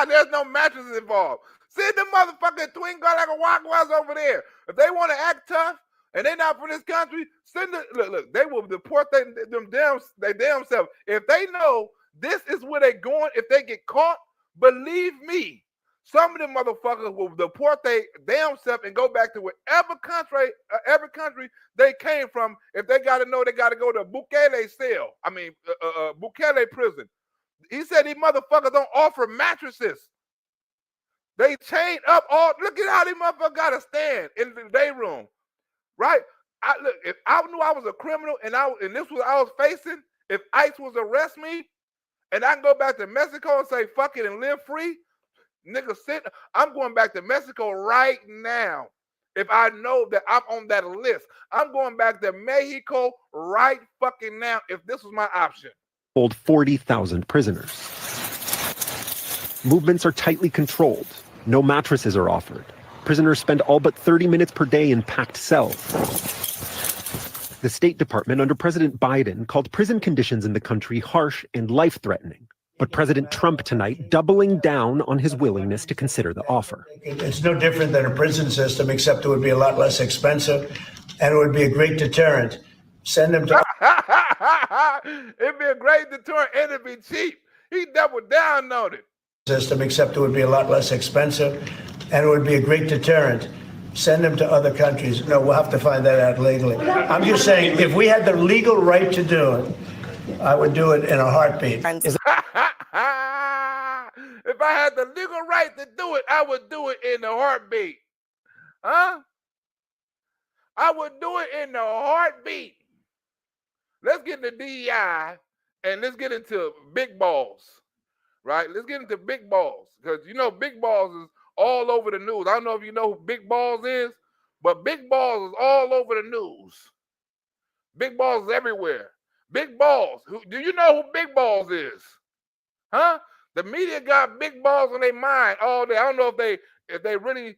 S1: There's no mattresses involved. Send them motherfucking twin guard like a walk-was over there. If they want to act tough and they're not from this country, send them. Look, they will deport their damn self. If they know this is where they're going, if they get caught, believe me, some of them motherfuckers will deport their damn self and go back to whatever country they came from. If they got to know, they got to go to Bukele cell. Bukele prison. He said these motherfuckers don't offer mattresses. They chain up all. Look at how these motherfuckers got to stand in the day room, right? Look, if I knew I was a criminal and this was I was facing, if ICE was arrest me, and I can go back to Mexico and say fuck it and live free, nigga, I'm going back to Mexico right now. If I know that I'm on that list, I'm going back to Mexico right fucking now if this was my option.
S17: hold 40,000 prisoners. Movements are tightly controlled. No mattresses are offered. Prisoners spend all but 30 minutes per day in packed cells. The State Department under President Biden called prison conditions in the country harsh and life-threatening. But President Trump tonight doubling down on his willingness to consider the offer.
S19: It's no different than a prison system, except it would be a lot less expensive, and it would be a great deterrent. Send them to...
S1: It'd be a great deterrent, and it'd be cheap. He doubled down on it.
S19: System, except it would be a lot less expensive, and it would be a great deterrent. Send them to other countries. No, we'll have to find that out legally. I'm just saying, if we had the legal right to do it, I would do it in a heartbeat.
S1: If I had the legal right to do it, I would do it in a heartbeat. Huh? I would do it in a heartbeat. Let's get into DEI and let's get into big balls, right? Let's get into big balls because, you know, big balls is all over the news. I don't know if you know who Big Balls is, but Big Balls is all over the news. Big Balls is everywhere. Big Balls. Do you know who Big Balls is? Huh? The media got Big Balls on their mind all day. I don't know if they really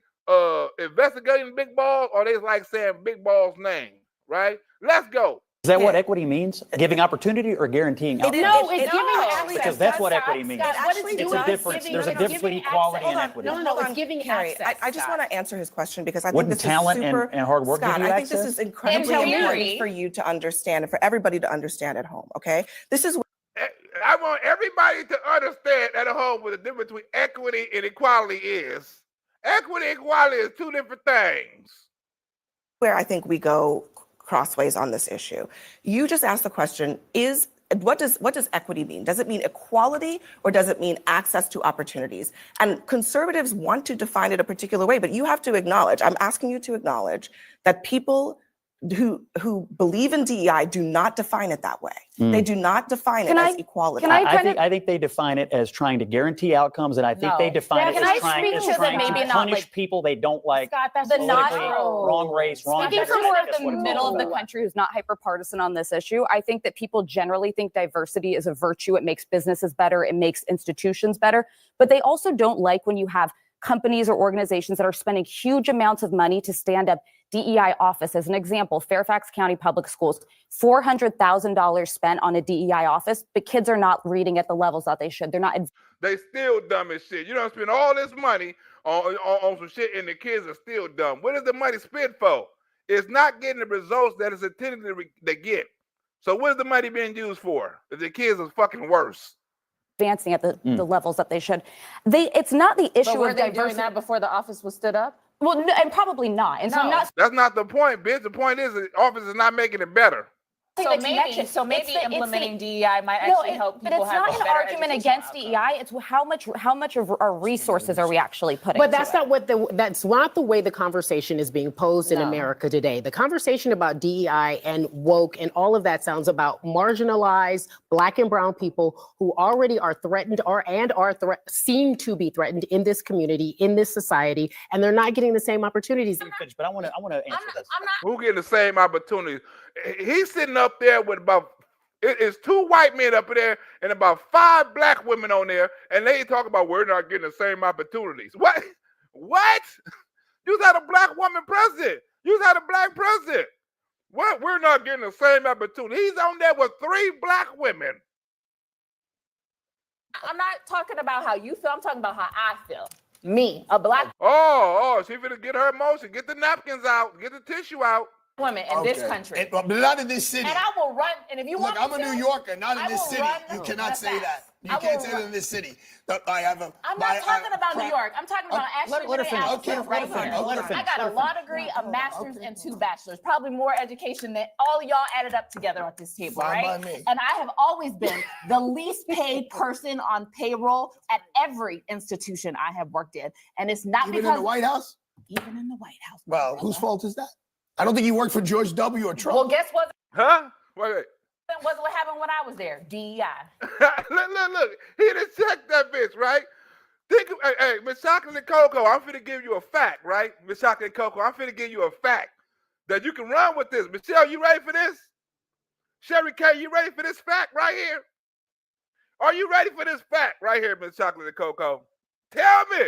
S1: investigating Big Balls or they like saying Big Balls' name, right? Let's go.
S21: Is that what equity means? Giving opportunity or guaranteeing outcomes?
S22: No, it's giving access.
S21: Because that's what equity means.
S22: It's
S21: a difference. There's a difference between equality and equity.
S22: No, it's giving
S23: Harry,
S22: access.
S23: I just want to answer his question because I think
S21: Wouldn't
S23: this
S21: talent
S23: is super,
S21: and hard work
S23: Scott,
S21: give you
S23: I think this
S21: access?
S23: is incredibly important for you to understand and for everybody to understand at home, okay? This is
S1: I want everybody to understand at home what the difference between equity and equality is. Equity and equality is two different things.
S23: where I think we go crossways on this issue. You just asked the question, what does equity mean? Does it mean equality or does it mean access to opportunities? And conservatives want to define it a particular way, but you have to acknowledge, I'm asking you to acknowledge that people who believe in DEI do not define it that way. They do not define it as equality.
S21: I think they define it as trying to guarantee outcomes, and I think they define it as trying to punish people they don't like.
S22: Scott, that's
S21: wrong race, wrong
S22: Speaking
S21: diversity.
S22: from more of
S21: That's
S22: the
S21: what it's
S22: middle
S21: all
S22: of the
S21: about.
S22: country who's not hyper-partisan on this issue, I think that people generally think diversity is a virtue. It makes businesses better. It makes institutions better. But they also don't like when you have companies or organizations that are spending huge amounts of money to stand up DEI office. As an example, Fairfax County Public Schools, $400,000 spent on a DEI office, but kids are not reading at the levels that they should. They're not.
S1: They still dumb as shit. You don't spend all this money on some shit and the kids are still dumb. What is the money spent for? It's not getting the results that it's intended to get. So what is the money being used for? If the kids are fucking worse.
S22: Advancing at the levels that they should. It's not the issue
S24: were
S22: of
S24: they
S22: diversity.
S24: doing that before the office was stood up?
S22: Well, no, and probably not. And so I'm not.
S1: That's not the point, bitch. The point is the office is not making it better.
S22: So maybe
S24: implementing DEI might actually help people have a better
S22: But it's not an argument against DEI. It's how much of our resources are we actually putting.
S26: But that's not the way the conversation is being posed in America today. The conversation about DEI and woke and all of that sounds about marginalized Black and brown people who already are threatened seem to be threatened in this community, in this society, and they're not getting the same opportunities.
S21: But I want to answer this.
S1: Who getting the same opportunities? He's sitting up there with it's 2 white men up there and about 5 black women on there, and they talk about we're not getting the same opportunities. What? You had a black woman president. You had a black president. What? We're not getting the same opportunity. He's on there with 3 black women.
S24: I'm not talking about how you feel. I'm talking about how I feel. Me, a black
S1: She finna get her emotion. Get the napkins out. Get the tissue out.
S24: woman in this country.
S27: But not in this city.
S24: And I will run. And if you want,
S27: I'm a New Yorker, not in this city. You cannot say that. You can't say that in this city.
S24: I'm not talking about New York. I'm talking about actually.
S21: Let her finish.
S24: Right here. I got a law degree, a master's, and 2 bachelors. Probably more education than all of y'all added up together at this table,
S27: Fine
S24: right?
S27: by me.
S24: And I have always been the least paid person on payroll at every institution I have worked in, and it's not
S27: Even
S24: because
S27: in the White House.
S24: Even in the White House.
S27: Well, whose fault is that? I don't think you worked for George W. or Trump.
S24: Well, guess what?
S1: Huh? Wait.
S24: Wasn't what happened when I was there. DEI.
S1: Look. He done checked that bitch, right? Hey, Miss Chocolate and Cocoa, I'm finna give you a fact, right? Miss Chocolate and Cocoa, I'm finna give you a fact that you can run with this. Michelle, you ready for this? Sherry K, you ready for this fact right here? Are you ready for this fact right here, Miss Chocolate and Cocoa? Tell me.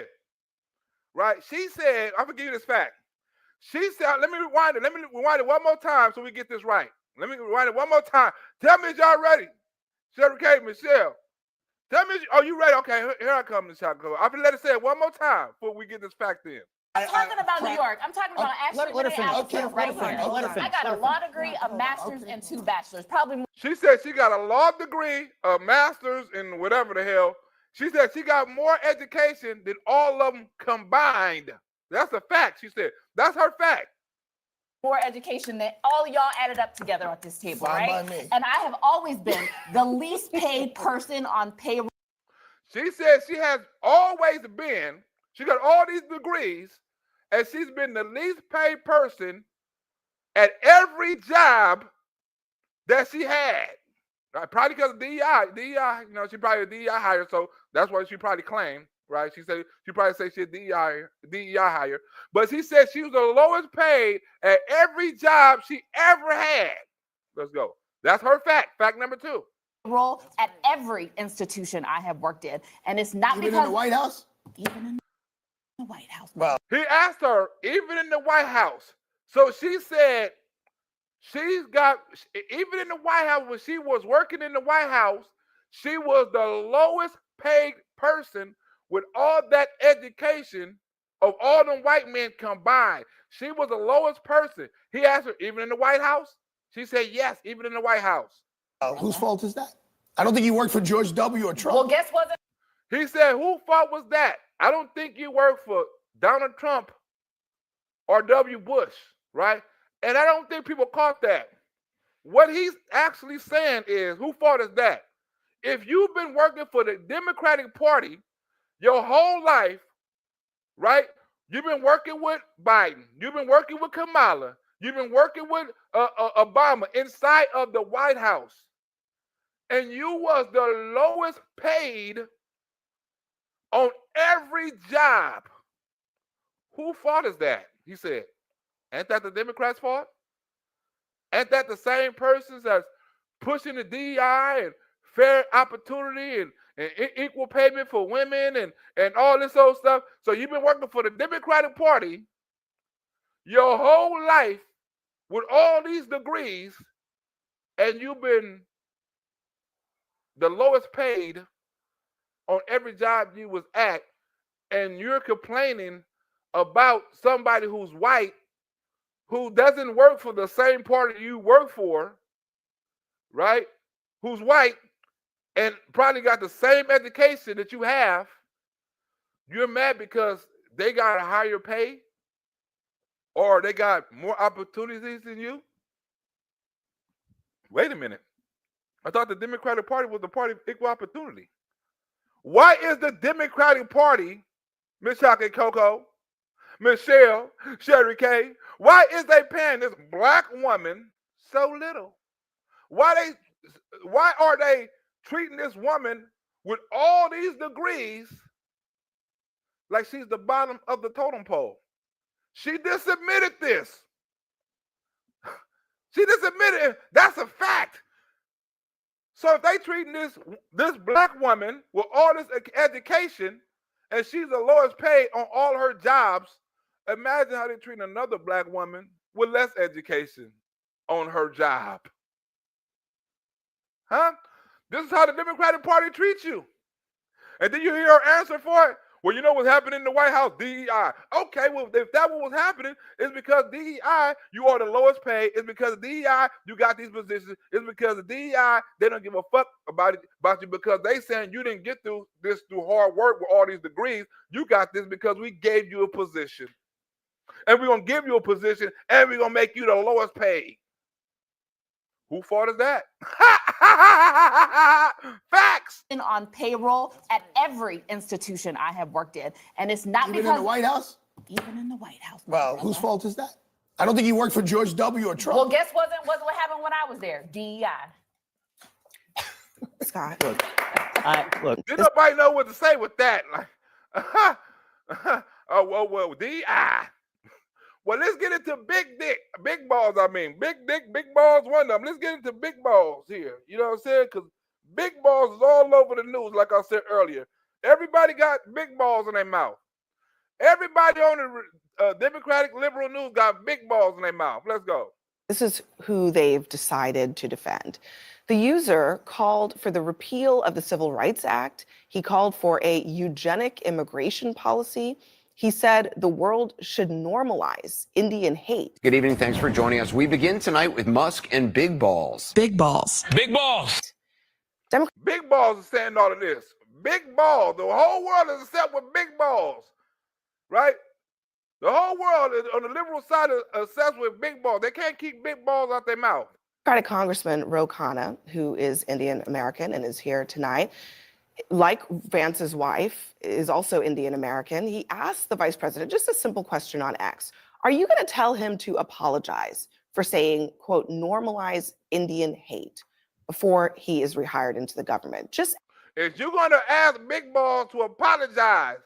S1: Right? She said, I'm gonna give you this fact. She said, let me rewind it. Let me rewind it one more time so we get this right. Let me rewind it one more time. Tell me if y'all ready. Sherry K, Michelle. Tell me, oh, you ready? Okay, here I come, Miss Chocolate. I'm gonna let it say it one more time before we get this fact in.
S24: I'm talking about New York. I'm talking about actually
S21: let her finish.
S24: right here. I got a law degree, a master's, and 2 bachelors. Probably more.
S1: She said she got a law degree, a master's, and whatever the hell. She said she got more education than all of them combined. That's a fact, she said. That's her fact.
S24: More education than all of y'all added up together at this table,
S27: Fine
S24: right?
S27: by me.
S24: And I have always been the least paid person on payroll.
S1: She said she has always been, she got all these degrees, and she's been the least paid person at every job that she had. Right? Probably because of DEI. DEI, you know, she probably a DEI hire, so that's what she probably claimed, right? She probably said she's a DEI hire. But she said she was the lowest paid at every job she ever had. Let's go. That's her fact. Fact number 2.
S24: Role at every institution I have worked in. And it's not
S27: Even
S24: because
S27: in the White House?
S24: even in the White House.
S27: Well,
S1: he asked her, even in the White House. So she said she's got, even in the White House, when she was working in the White House, she was the lowest paid person with all that education of all them white men combined. She was the lowest person. He asked her, even in the White House? She said, yes, even in the White House.
S27: whose fault is that? I don't think you worked for George W. or Trump.
S24: Well, guess what?
S1: He said, whose fault was that? I don't think you worked for Donald Trump or W. Bush, right? And I don't think people caught that. What he's actually saying is, whose fault is that? If you've been working for the Democratic Party your whole life, right? You've been working with Biden. You've been working with Kamala. You've been working with Obama inside of the White House. And you was the lowest paid on every job. Whose fault is that? He said, ain't that the Democrats' fault? Ain't that the same persons that's pushing the DEI and fair opportunity and equal payment for women and all this old stuff? So you've been working for the Democratic Party your whole life with all these degrees, and you've been the lowest paid on every job you was at, and you're complaining about somebody who's white who doesn't work for the same party you work for, right? Who's white and probably got the same education that you have. You're mad because they got a higher pay or they got more opportunities than you? Wait a minute. I thought the Democratic Party was the party of equal opportunity. Why is the Democratic Party, Miss Chocolate Cocoa, Michelle, Sherry K, why is they paying this black woman so little? Why are they treating this woman with all these degrees like she's the bottom of the totem pole? She just admitted this. She just admitted it. That's a fact. So if they treating this black woman with all this education and she's the lowest paid on all her jobs, imagine how they treat another black woman with less education on her job. Huh? This is how the Democratic Party treats you. And then you hear her answer for it. Well, you know what's happening in the White House? DEI. Okay, well, if that was happening, it's because DEI, you are the lowest paid. It's because of DEI, you got these positions. It's because of DEI, they don't give a fuck about you because they saying you didn't get through this through hard work with all these degrees. You got this because we gave you a position. And we're going to give you a position, and we're going to make you the lowest paid. Who fault is that? Facts.
S24: On payroll at every institution I have worked in. And it's not
S27: even
S24: because
S27: in the White House?
S24: Even in the White House.
S27: Well, whose fault is that? I don't think you worked for George W. or Trump.
S24: Well, guess what happened when I was there? DEI.
S23: Scott.
S21: Look.
S1: Did nobody know what to say with that? Like, well, DEI. Well, let's get into big balls. I mean, big dick, big balls. One of them. Let's get into big balls here. You know what I'm saying? Because Big balls is all over the news, like I said earlier. Everybody got big balls in their mouth. Everybody on the Democratic liberal news got big balls in their mouth. Let's go.
S23: This is who they've decided to defend. The user called for the repeal of the Civil Rights Act. He called for a eugenic immigration policy. He said the world should normalize Indian hate.
S5: Good evening. Thanks for joining us. We begin tonight with Musk and big balls.
S7: Big balls.
S1: Big balls. Big balls is saying all of this. Big balls. The whole world is obsessed with big balls, right? The whole world is on the liberal side is obsessed with big balls. They can't keep big balls out their mouth.
S23: Democratic Congressman Ro Khanna, who is Indian American and is here tonight, like Vance's wife, is also Indian American. He asked the vice president just a simple question on X. Are you going to tell him to apologize for saying, quote, normalize Indian hate before he is rehired into the government? Just
S1: if you're going to ask big balls to apologize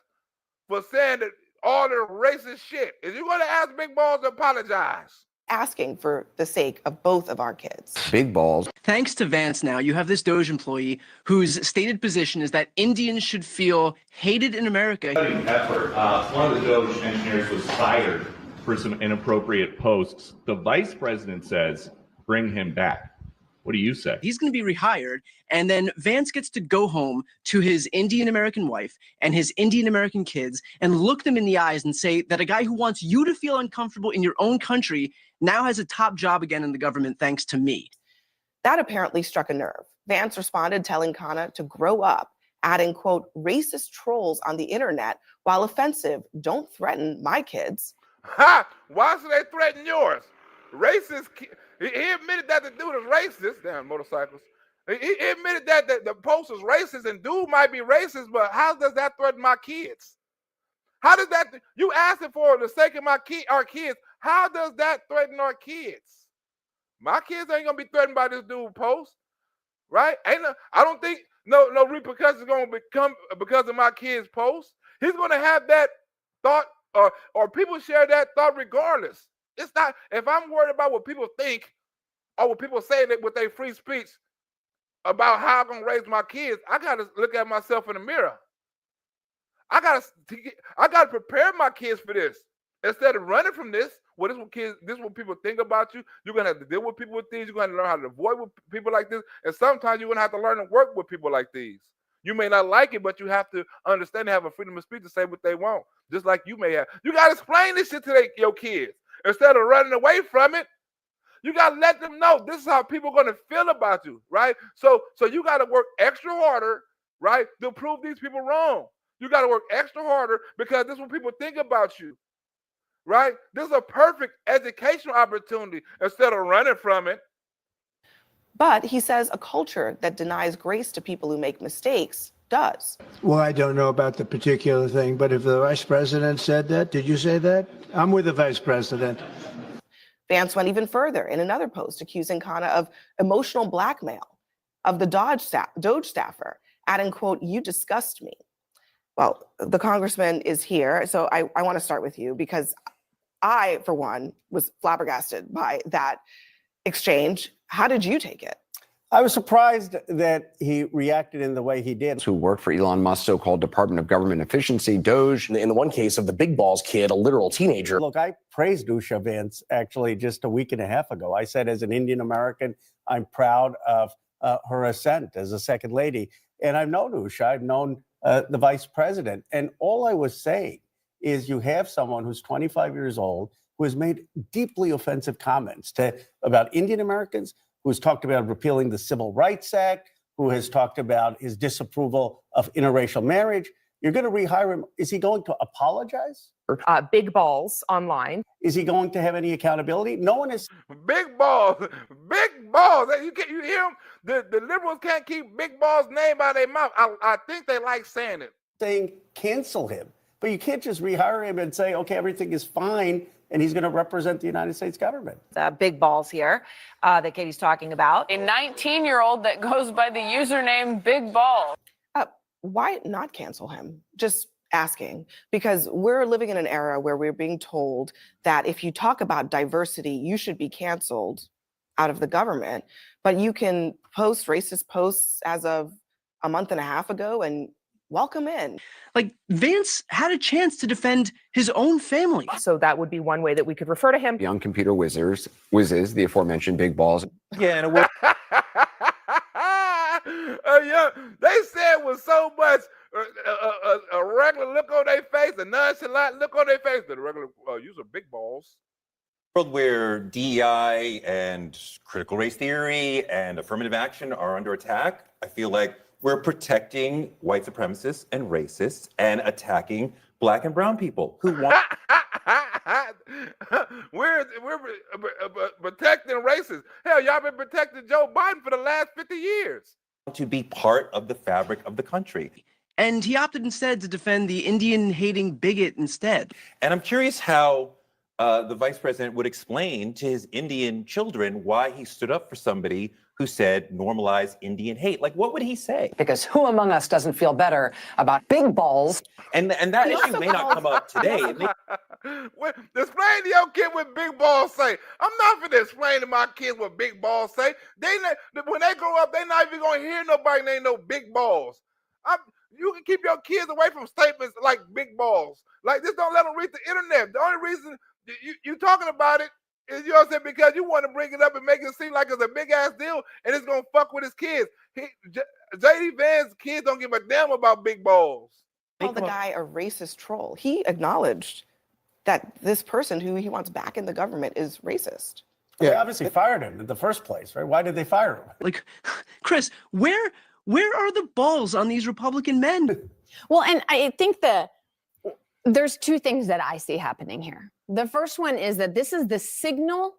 S1: for saying that all the racist shit, if you're going to ask big balls to apologize.
S23: Asking for the sake of both of our kids.
S5: Big balls.
S8: Thanks to Vance now, you have this DOGE employee whose stated position is that Indians should feel hated in America.
S9: Effort. One of the DOGE engineers was fired for some inappropriate posts. The vice president says, bring him back. What do you say?
S8: He's going to be rehired, and then Vance gets to go home to his Indian American wife and his Indian American kids and look them in the eyes and say that a guy who wants you to feel uncomfortable in your own country now has a top job again in the government thanks to me.
S23: That apparently struck a nerve. Vance responded telling Khanna to grow up, adding, quote, racist trolls on the internet, while offensive, don't threaten my kids.
S1: Ha! Why should they threaten yours? Racist. He admitted that the dude is racist. Damn, motorcycles. He admitted that the post is racist and dude might be racist, but how does that threaten my kids? How does that, you asked it for the sake of our kids, how does that threaten our kids? My kids ain't gonna be threatened by this dude post, right? I don't think no repercussions gonna become because of my kids post. He's gonna have that thought, or people share that thought regardless. It's not, if I'm worried about what people think or what people say that with their free speech about how I'm gonna raise my kids, I gotta look at myself in the mirror. I gotta prepare my kids for this. Instead of running from this, this is what people think about you. You're gonna have to deal with people with these. You're gonna learn how to avoid with people like this. And sometimes you're gonna have to learn to work with people like these. You may not like it, but you have to understand they have a freedom of speech to say what they want. Just like you may have. You gotta explain this shit to your kids. Instead of running away from it, you gotta let them know this is how people are gonna feel about you, right? So you gotta work extra harder, right, to prove these people wrong. You gotta work extra harder because this is what people think about you, right? This is a perfect educational opportunity instead of running from it.
S23: But he says a culture that denies grace to people who make mistakes does.
S19: Well, I don't know about the particular thing, but if the vice president said that, did you say that? I'm with the vice president.
S23: Vance went even further in another post, accusing Khanna of emotional blackmail of the DOGE staffer, adding, quote, you disgust me. Well, the congressman is here, so I want to start with you because I, for one, was flabbergasted by that exchange. How did you take it?
S11: I was surprised that he reacted in the way he did.
S5: Who worked for Elon Musk's so-called Department of Government Efficiency, DOGE.
S13: In the one case of the big balls kid, a literal teenager.
S11: Look, I praised Usha Vance actually just a week and a half ago. I said, as an Indian American, I'm proud of her ascent as a second lady. And I've known Usha, I've known the vice president. And all I was saying is you have someone who's 25 years old who has made deeply offensive comments about Indian Americans, who has talked about repealing the Civil Rights Act, who has talked about his disapproval of interracial marriage. You're going to rehire him. Is he going to apologize?
S20: Big balls online.
S11: Is he going to have any accountability? No one is.
S1: Big balls. Big balls. You hear them? The liberals can't keep big balls' name out of their mouth. I think they like saying it.
S11: Saying cancel him. But you can't just rehire him and say, okay, everything is fine, and he's going to represent the United States government.
S20: Big balls here that Katie's talking about.
S28: A 19-year-old that goes by the username Big Ball.
S23: Why not cancel him? Just asking, because we're living in an era where we're being told that if you talk about diversity, you should be canceled out of the government, but you can post racist posts as of a month and a half ago and welcome in.
S8: Like, Vance had a chance to defend his own family.
S20: So that would be one way that we could refer to him.
S5: Young computer whizzes, the aforementioned big balls.
S1: Yeah, and it yeah, they said with so much a regular look on their face, a nonchalant look on their face, the regular use of big balls.
S3: World where DEI and critical race theory and affirmative action are under attack, I feel like we're protecting white supremacists and racists and attacking Black and brown people who want.
S1: We're protecting racists. Hell, y'all been protecting Joe Biden for the last 50 years.
S3: To be part of the fabric of the country.
S8: And he opted instead to defend the Indian-hating bigot instead.
S3: And I'm curious how the vice president would explain to his Indian children why he stood up for somebody who said normalize Indian hate. Like, what would he say?
S6: Because who among us doesn't feel better about big balls?
S3: And that issue may not come up today.
S1: Explain to your kid what big balls say. I'm not going to explain to my kids what big balls say. When they grow up, they're not even going to hear nobody name no big balls. You can keep your kids away from statements like big balls. Like, just don't let them read the internet. The only reason you talking about it is, you know what I'm saying, because you want to bring it up and make it seem like it's a big ass deal and it's going to fuck with his kids. JD Vance's kids don't give a damn about big balls.
S23: Call the guy a racist troll. He acknowledged that this person who he wants back in the government is racist.
S11: They obviously fired him in the first place, right? Why did they fire him?
S8: Like, Chris, where are the balls on these Republican men?
S22: Well, and I think there's two things that I see happening here. The first one is that this is the signal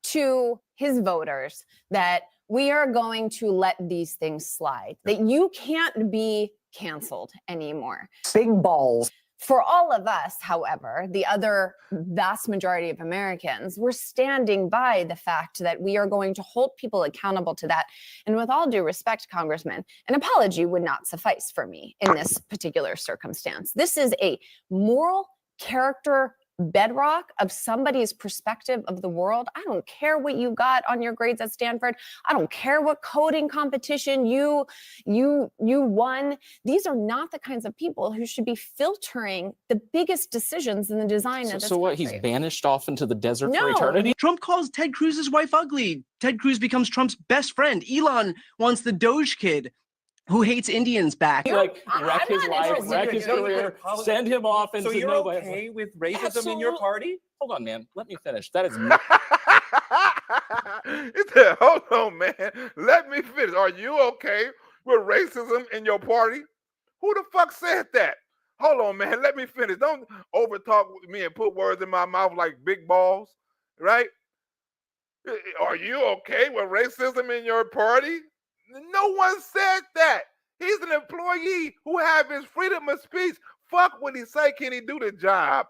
S22: to his voters that we are going to let these things slide, that you can't be canceled anymore.
S6: Big balls.
S22: For all of us, however, the other vast majority of Americans, we're standing by the fact that we are going to hold people accountable to that. And with all due respect, Congressman, an apology would not suffice for me in this particular circumstance. This is a moral character bedrock of somebody's perspective of the world. I don't care what you got on your grades at Stanford. I don't care what coding competition you won. These are not the kinds of people who should be filtering the biggest decisions in the design of this
S13: So what,
S22: country.
S13: he's banished off into the desert
S22: No.
S13: for eternity?
S8: Trump calls Ted Cruz's wife ugly. Ted Cruz becomes Trump's best friend. Elon wants the DOGE kid who hates Indians back.
S13: Like, wreck his life, wreck his career, send him off into
S3: So you're
S13: nowhere.
S3: okay with racism in your party?
S13: Hold on, man. Let me finish. That is not.
S1: He said, hold on, man. Let me finish. Are you okay with racism in your party? Who the fuck said that? Hold on, man. Let me finish. Don't overtalk me and put words in my mouth like big balls, right? Are you okay with racism in your party? No one said that. He's an employee who have his freedom of speech. Fuck what he say. Can he do the job?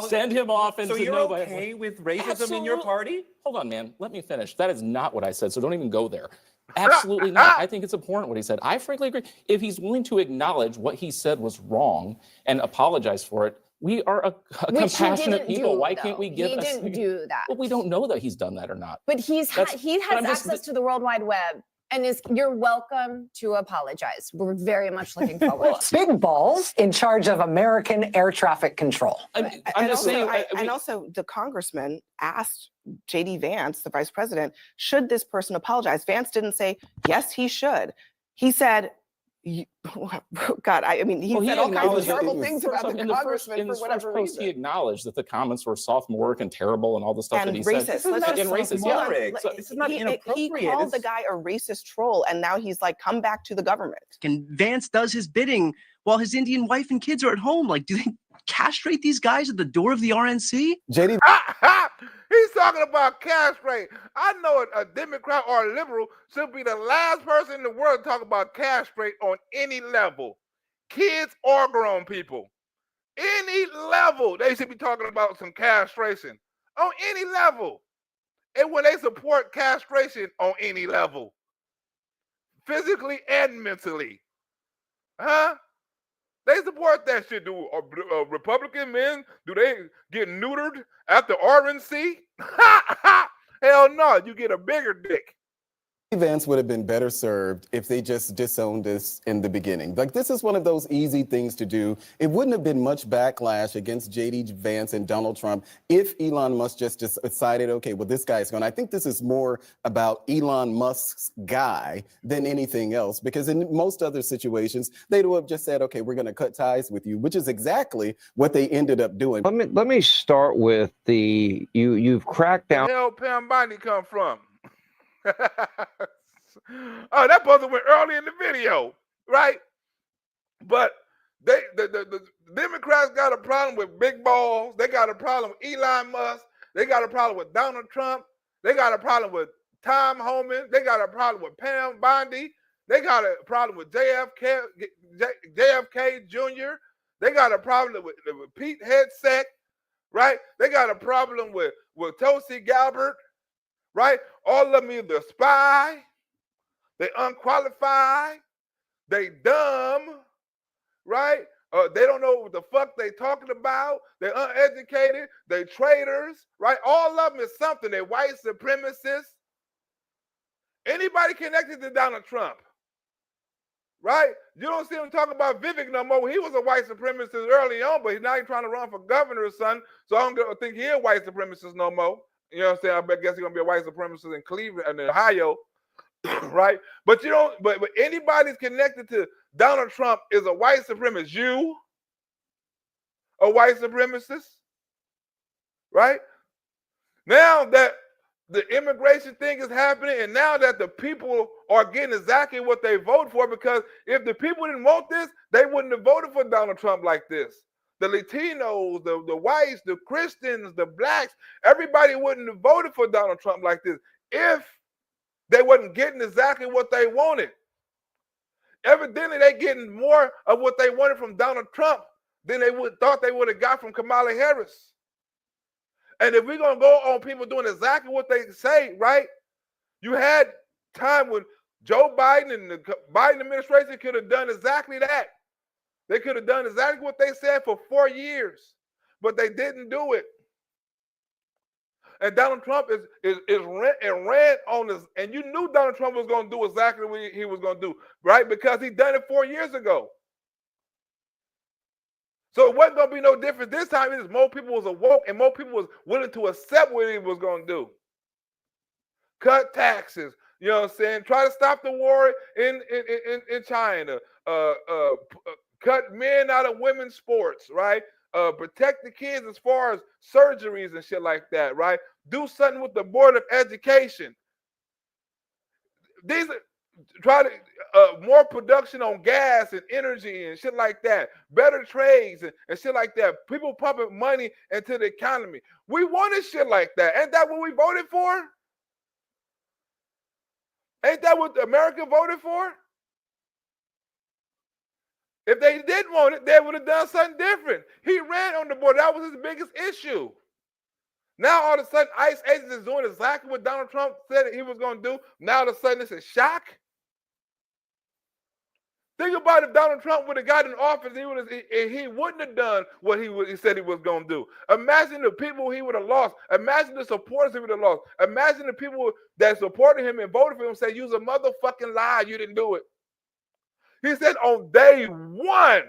S13: Send him off into
S3: So you're
S13: nowhere.
S3: okay with racism in your party?
S13: Hold on, man. Let me finish. That is not what I said, so don't even go there. Absolutely not. I think it's important what he said. I frankly agree. If he's willing to acknowledge what he said was wrong and apologize for it, we are a compassionate people. Why can't we give
S22: He didn't do that.
S13: Well, we don't know that he's done that or not.
S22: But he
S13: but
S22: has
S13: I'm just-
S22: access to the World Wide Web. And you're welcome to apologize. We're very much looking forward.
S6: Big balls in charge of American air traffic control.
S23: And also, the congressman asked JD Vance, the vice president, should this person apologize? Vance didn't say, yes, he should. He said, God, I mean, he said all kinds of terrible things about the congressman for whatever reason.
S13: He acknowledged that the comments were sophomore work and terrible and all the stuff
S23: And
S13: that he
S23: racist.
S13: said.
S23: And
S13: racist. Yeah. So
S23: this is not inappropriate. He called the guy a racist troll, and now he's like, come back to the government.
S8: And Vance does his bidding while his Indian wife and kids are at home. Like, do they castrate these guys at the door of the RNC?
S11: JD.
S1: He's talking about castrate. I know a Democrat or a liberal should be the last person in the world to talk about castrate on any level. Kids or grown people. Any level, they should be talking about some castration. On any level. And when they support castration on any level. Physically and mentally. Huh? They support that shit. Do Republican men, do they get neutered at the RNC? Hell no, you get a bigger dick.
S2: Vance would have been better served if they just disowned this in the beginning. Like, this is one of those easy things to do. It wouldn't have been much backlash against J.D. Vance and Donald Trump if Elon Musk just decided, okay, well, this guy's going. I think this is more about Elon Musk's guy than anything else, because in most other situations, they would have just said, okay, we're going to cut ties with you, which is exactly what they ended up doing.
S7: Let me start with you've cracked down.
S1: Where the hell Pam Bondi come from? Oh, that brother went early in the video, right? But the Democrats got a problem with big balls. They got a problem with Elon Musk. They got a problem with Donald Trump. They got a problem with Tom Homan. They got a problem with Pam Bondi. They got a problem with JFK Jr. They got a problem with Pete Hegseth, right? They got a problem with Tulsi Gabbard, right? All of them either spy, they unqualified, they dumb, right? They don't know what the fuck they talking about. They're uneducated. They traitors, right? All of them is something. They're white supremacists. Anybody connected to Donald Trump, right? You don't see him talking about Vivek no more. He was a white supremacist early on, but now he's trying to run for governor or something. So I don't think he's a white supremacist no more. You know what I'm saying? I guess he's gonna be a white supremacist in Cleveland and Ohio, right? But you don't. But anybody's connected to Donald Trump is a white supremacist. You, a white supremacist, right? Now that the immigration thing is happening, and now that the people are getting exactly what they vote for, because if the people didn't want this, they wouldn't have voted for Donald Trump like this. The Latinos, the whites, the Christians, the blacks, everybody wouldn't have voted for Donald Trump like this if they wasn't getting exactly what they wanted. Evidently, they're getting more of what they wanted from Donald Trump than they thought they would have got from Kamala Harris. And if we're going to go on people doing exactly what they say, right? You had time when Joe Biden and the Biden administration could have done exactly that. They could have done exactly what they said for 4 years, but they didn't do it. And Donald Trump ran on this, and you knew Donald Trump was going to do exactly what he was going to do, right? Because he done it 4 years ago. So it wasn't going to be no different this time. It was more people was awoke, and more people was willing to accept what he was going to do. Cut taxes, you know what I'm saying? Try to stop the war in China. Cut men out of women's sports, right? Protect the kids as far as surgeries and shit like that, right? Do something with the Board of Education. These are try to more production on gas and energy and shit like that. Better trades and shit like that. People pumping money into the economy. We wanted shit like that. Ain't that what we voted for? Ain't that what America voted for? If they didn't want it, they would have done something different. He ran on the board. That was his biggest issue. Now, all of a sudden, ICE agents is doing exactly what Donald Trump said he was going to do. Now, all of a sudden, it's a shock. Think about if Donald Trump would have gotten in office, he wouldn't have done what he said he was going to do. Imagine the people he would have lost. Imagine the supporters he would have lost. Imagine the people that supported him and voted for him say, "You's a motherfucking lie. You didn't do it." He said on day one,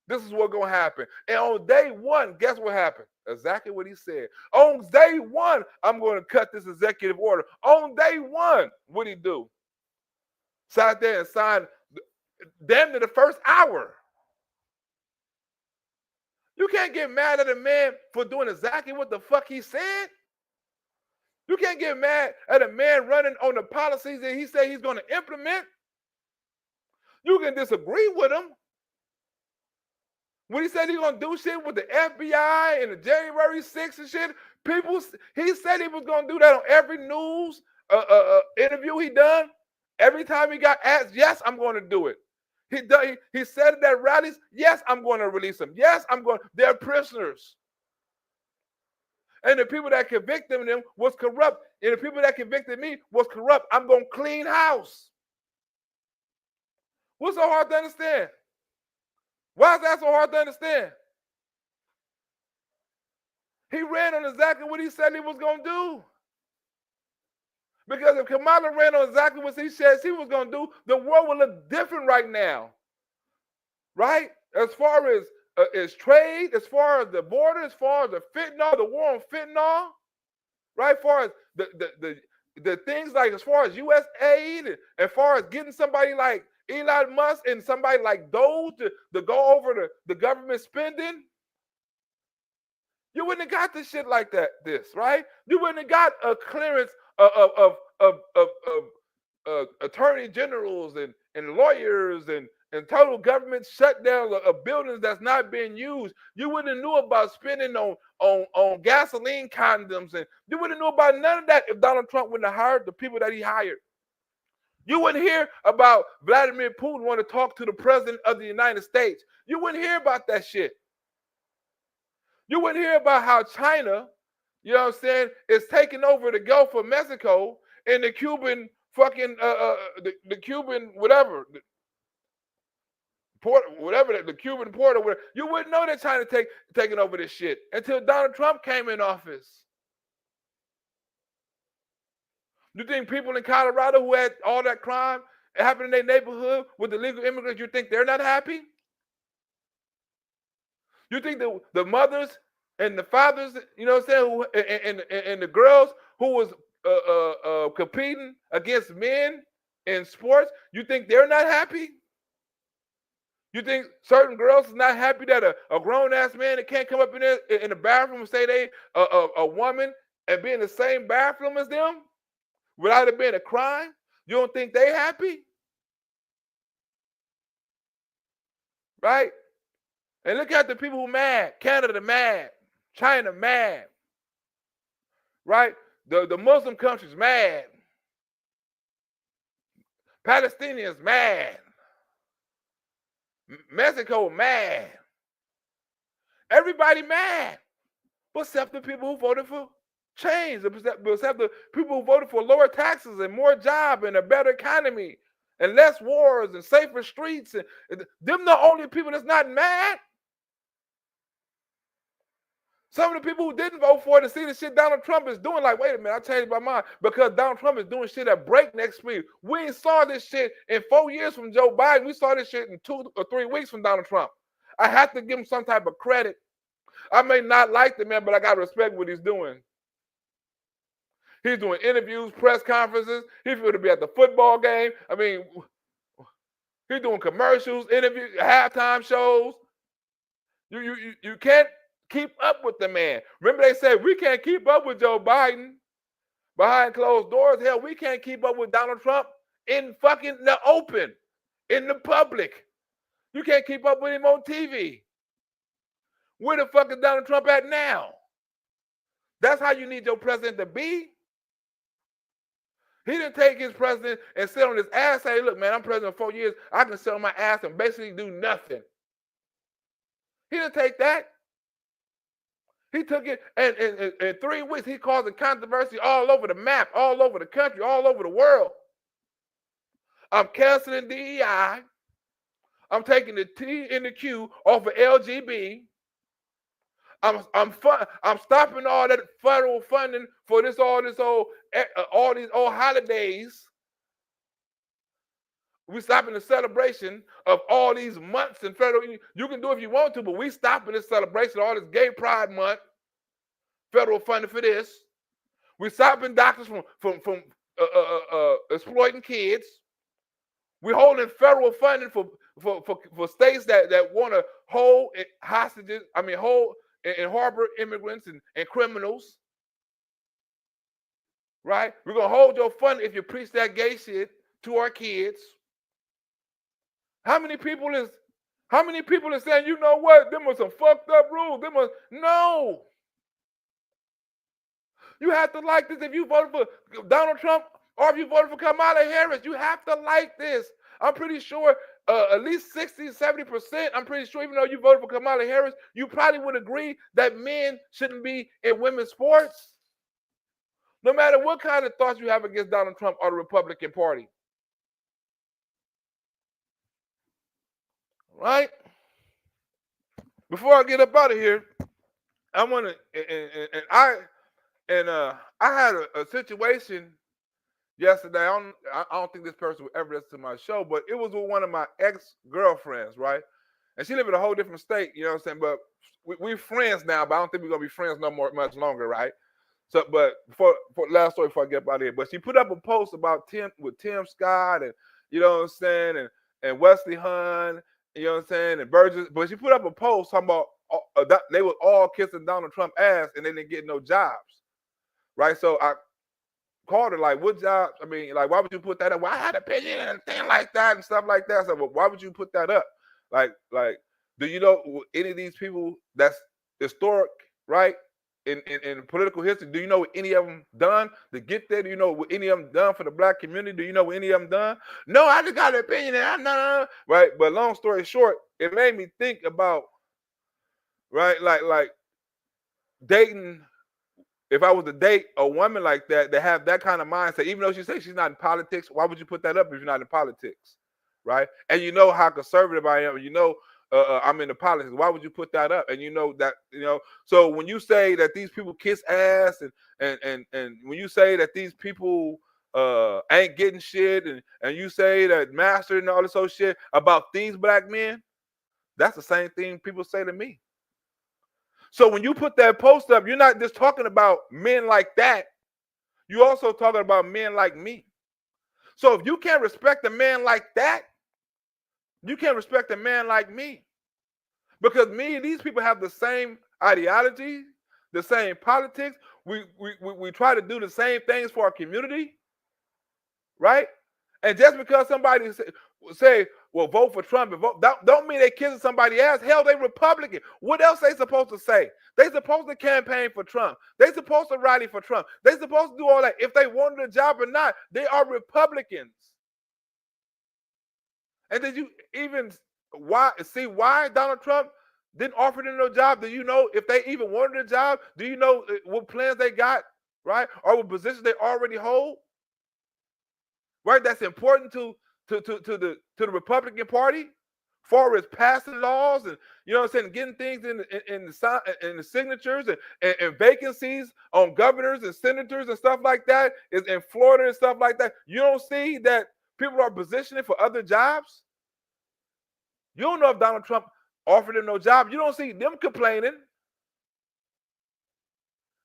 S1: this is what's going to happen. And on day one, guess what happened? Exactly what he said. On day one, I'm going to cut this executive order. On day one, what'd he do? Sat there and signed damn near the first hour. You can't get mad at a man for doing exactly what the fuck he said. You can't get mad at a man running on the policies that he said he's going to implement. You can disagree with him. When he said he's going to do shit with the FBI and the January 6th and shit, he said he was going to do that on every news interview he done. Every time he got asked, yes, I'm going to do it. He said it at rallies, yes, I'm going to release them. Yes, they're prisoners. And the people that convicted them was corrupt. And the people that convicted me was corrupt. I'm going to clean house. What's so hard to understand? Why is that so hard to understand? He ran on exactly what he said he was going to do. Because if Kamala ran on exactly what she said she was going to do, the world would look different right now. Right? As far as trade, as far as the border, as far as the fentanyl, the war on fentanyl, right? As far as the things like as far as U.S. aid, as far as getting somebody like Elon Musk and somebody like DOGE to go over the government spending, you wouldn't have got this shit like that. Right? You wouldn't have got a clearance of attorney generals and lawyers and total government shutdown of buildings that's not being used. You wouldn't have knew about spending on gasoline condoms, and you wouldn't know about none of that if Donald Trump wouldn't have hired the people that he hired. You wouldn't hear about Vladimir Putin want to talk to the president of the United States. You wouldn't hear about that shit. You wouldn't hear about how China, you know what I'm saying, is taking over the Gulf of Mexico and the Cuban fucking the Cuban whatever port, whatever the Cuban port or whatever. You wouldn't know that China taking over this shit until Donald Trump came in office. You think people in Colorado who had all that crime happen in their neighborhood with illegal immigrants, you think they're not happy? You think the mothers and the fathers, you know what I'm saying, and the girls who was competing against men in sports, you think they're not happy? You think certain girls is not happy that a grown-ass man that can't come up in the bathroom and say they a woman and be in the same bathroom as them without it being a crime? You don't think they happy? Right? And look at the people who mad. Canada mad. China mad. Right? The Muslim countries mad. Palestinians mad. Mexico mad. Everybody mad. Except the people who voted for change. Except the people who voted for lower taxes and more jobs and a better economy and less wars and safer streets. And them the only people that's not mad. Some of the people who didn't vote for it and see the shit Donald Trump is doing, like, wait a minute, I changed my mind because Donald Trump is doing shit at breakneck speed. We ain't saw this shit in 4 years from Joe Biden. We saw this shit in 2 or 3 weeks from Donald Trump. I have to give him some type of credit. I may not like the man, but I got to respect what he's doing. He's doing interviews, press conferences. He's going to be at the football game. I mean, he's doing commercials, interviews, halftime shows. You can't keep up with the man. Remember they said we can't keep up with Joe Biden behind closed doors. Hell, we can't keep up with Donald Trump in fucking the open, in the public. You can't keep up with him on TV. Where the fuck is Donald Trump at now? That's how you need your president to be. He didn't take his president and sit on his ass and say, look, man, I'm president for 4 years. I can sit on my ass and basically do nothing. He didn't take that. He took it, and in 3 weeks, he caused a controversy all over the map, all over the country, all over the world. I'm canceling DEI. I'm taking the T and the Q off of LGB. I'm stopping all that federal funding for all these old holidays. We're stopping the celebration of all these months in federal. You can do it if you want to, but we stopping this celebration, all this Gay Pride Month, federal funding for this. We're stopping doctors from exploiting kids. We're holding federal funding for states that want to hold hostages. Hold and harbor immigrants and criminals. Right? We're gonna hold your funding if you preach that gay shit to our kids. How many people is saying, you know what? Them was some fucked up rules. No. You have to like this if you voted for Donald Trump or if you voted for Kamala Harris. You have to like this. I'm pretty sure at least 60, 70%, I'm pretty sure, even though you voted for Kamala Harris, you probably would agree that men shouldn't be in women's sports. No matter what kind of thoughts you have against Donald Trump or the Republican Party. Right? Before I get up out of here, I want to, I had a situation yesterday. I don't think this person would ever listen to my show, but it was with one of my ex-girlfriends, right? And she live in a whole different state, you know what I'm saying? But we're friends now, but I don't think we're gonna be friends no more much longer, right? So, but for last story before I get out of here, but she put up a post about Tim Scott and you know what I'm saying, and Wesley Hunn, you know what I'm saying, and Burgess. But she put up a post talking about they were all kissing Donald Trump ass and they didn't get no jobs, right? So I called her like, "What jobs? I mean, like, why would you put that up?" Well, I had an opinion and things like that and stuff like that. So, well, why would you put that up? Like, do you know any of these people that's historic, right? In political history, do you know what any of them done to get there? Do you know what any of them done for the black community? Do you know what any of them done? No, I just got an opinion. No, right? But long story short, it made me think about, right, like dating. If I was to date a woman like that have that kind of mindset, even though she says she's not in politics, why would you put that up if you're not in politics, right? And you know how conservative I am. You know I'm into politics. Why would you put that up? And you know that, you know. So when you say that these people kiss ass, and when you say that these people ain't getting shit, and you say that master and all this whole shit about these black men, that's the same thing people say to me. So when you put that post up, you're not just talking about men like that. You're also talking about men like me. So if you can't respect a man like that, you can't respect a man like me. Because me and these people have the same ideology, the same politics. We try to do the same things for our community, right? And just because somebody say, well, vote for Trump and vote, don't mean they kissing somebody ass. Hell, they Republican. What else they supposed to say? They supposed to campaign for Trump. They supposed to rally for Trump. They supposed to do all that. If they wanted a job or not, they are Republicans. And did you even see why Donald Trump didn't offer them no job? Do you know if they even wanted a job? Do you know what plans they got, right? Or what positions they already hold? Right, that's important to the Republican Party, far as passing laws and, you know what I'm saying, getting things in the signatures and vacancies on governors and senators and stuff like that is in Florida and stuff like that. You don't see that people are positioning for other jobs. You don't know if Donald Trump offered them no job. You don't see them complaining,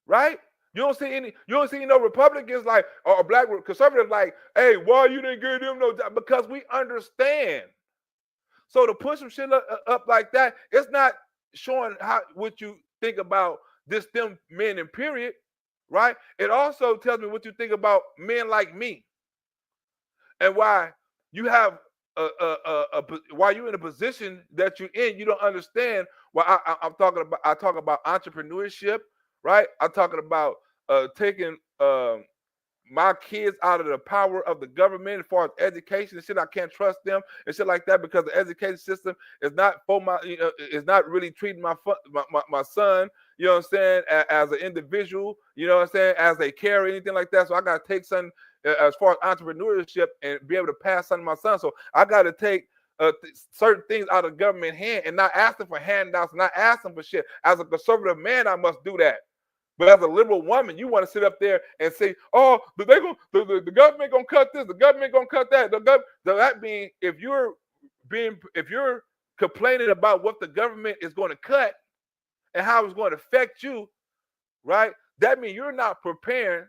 S1: right? You don't see no Republicans like, or black conservatives like, hey, why you didn't give them no job? Because we understand. So to push some shit up like that, it's not showing what you think about them men in period, right? It also tells me what you think about men like me, and why you have why you're in a position that you're in. You don't understand why I'm talking about. I talk about entrepreneurship, right? I'm talking about taking my kids out of the power of the government as far as education and shit. I can't trust them and shit like that because the education system is not for my, is not really treating my son, you know what I'm saying, as an individual, you know what I'm saying, as a carer, anything like that. So I got to take something as far as entrepreneurship and be able to pass something to my son. So I got to take certain things out of government hand and not ask them for handouts, and not ask them for shit. As a conservative man, I must do that. But as a liberal woman, you want to sit up there and say, "Oh, the government gonna cut this, the government gonna cut that." That means if you're complaining about what the government is going to cut and how it's going to affect you, right? That means you're not preparing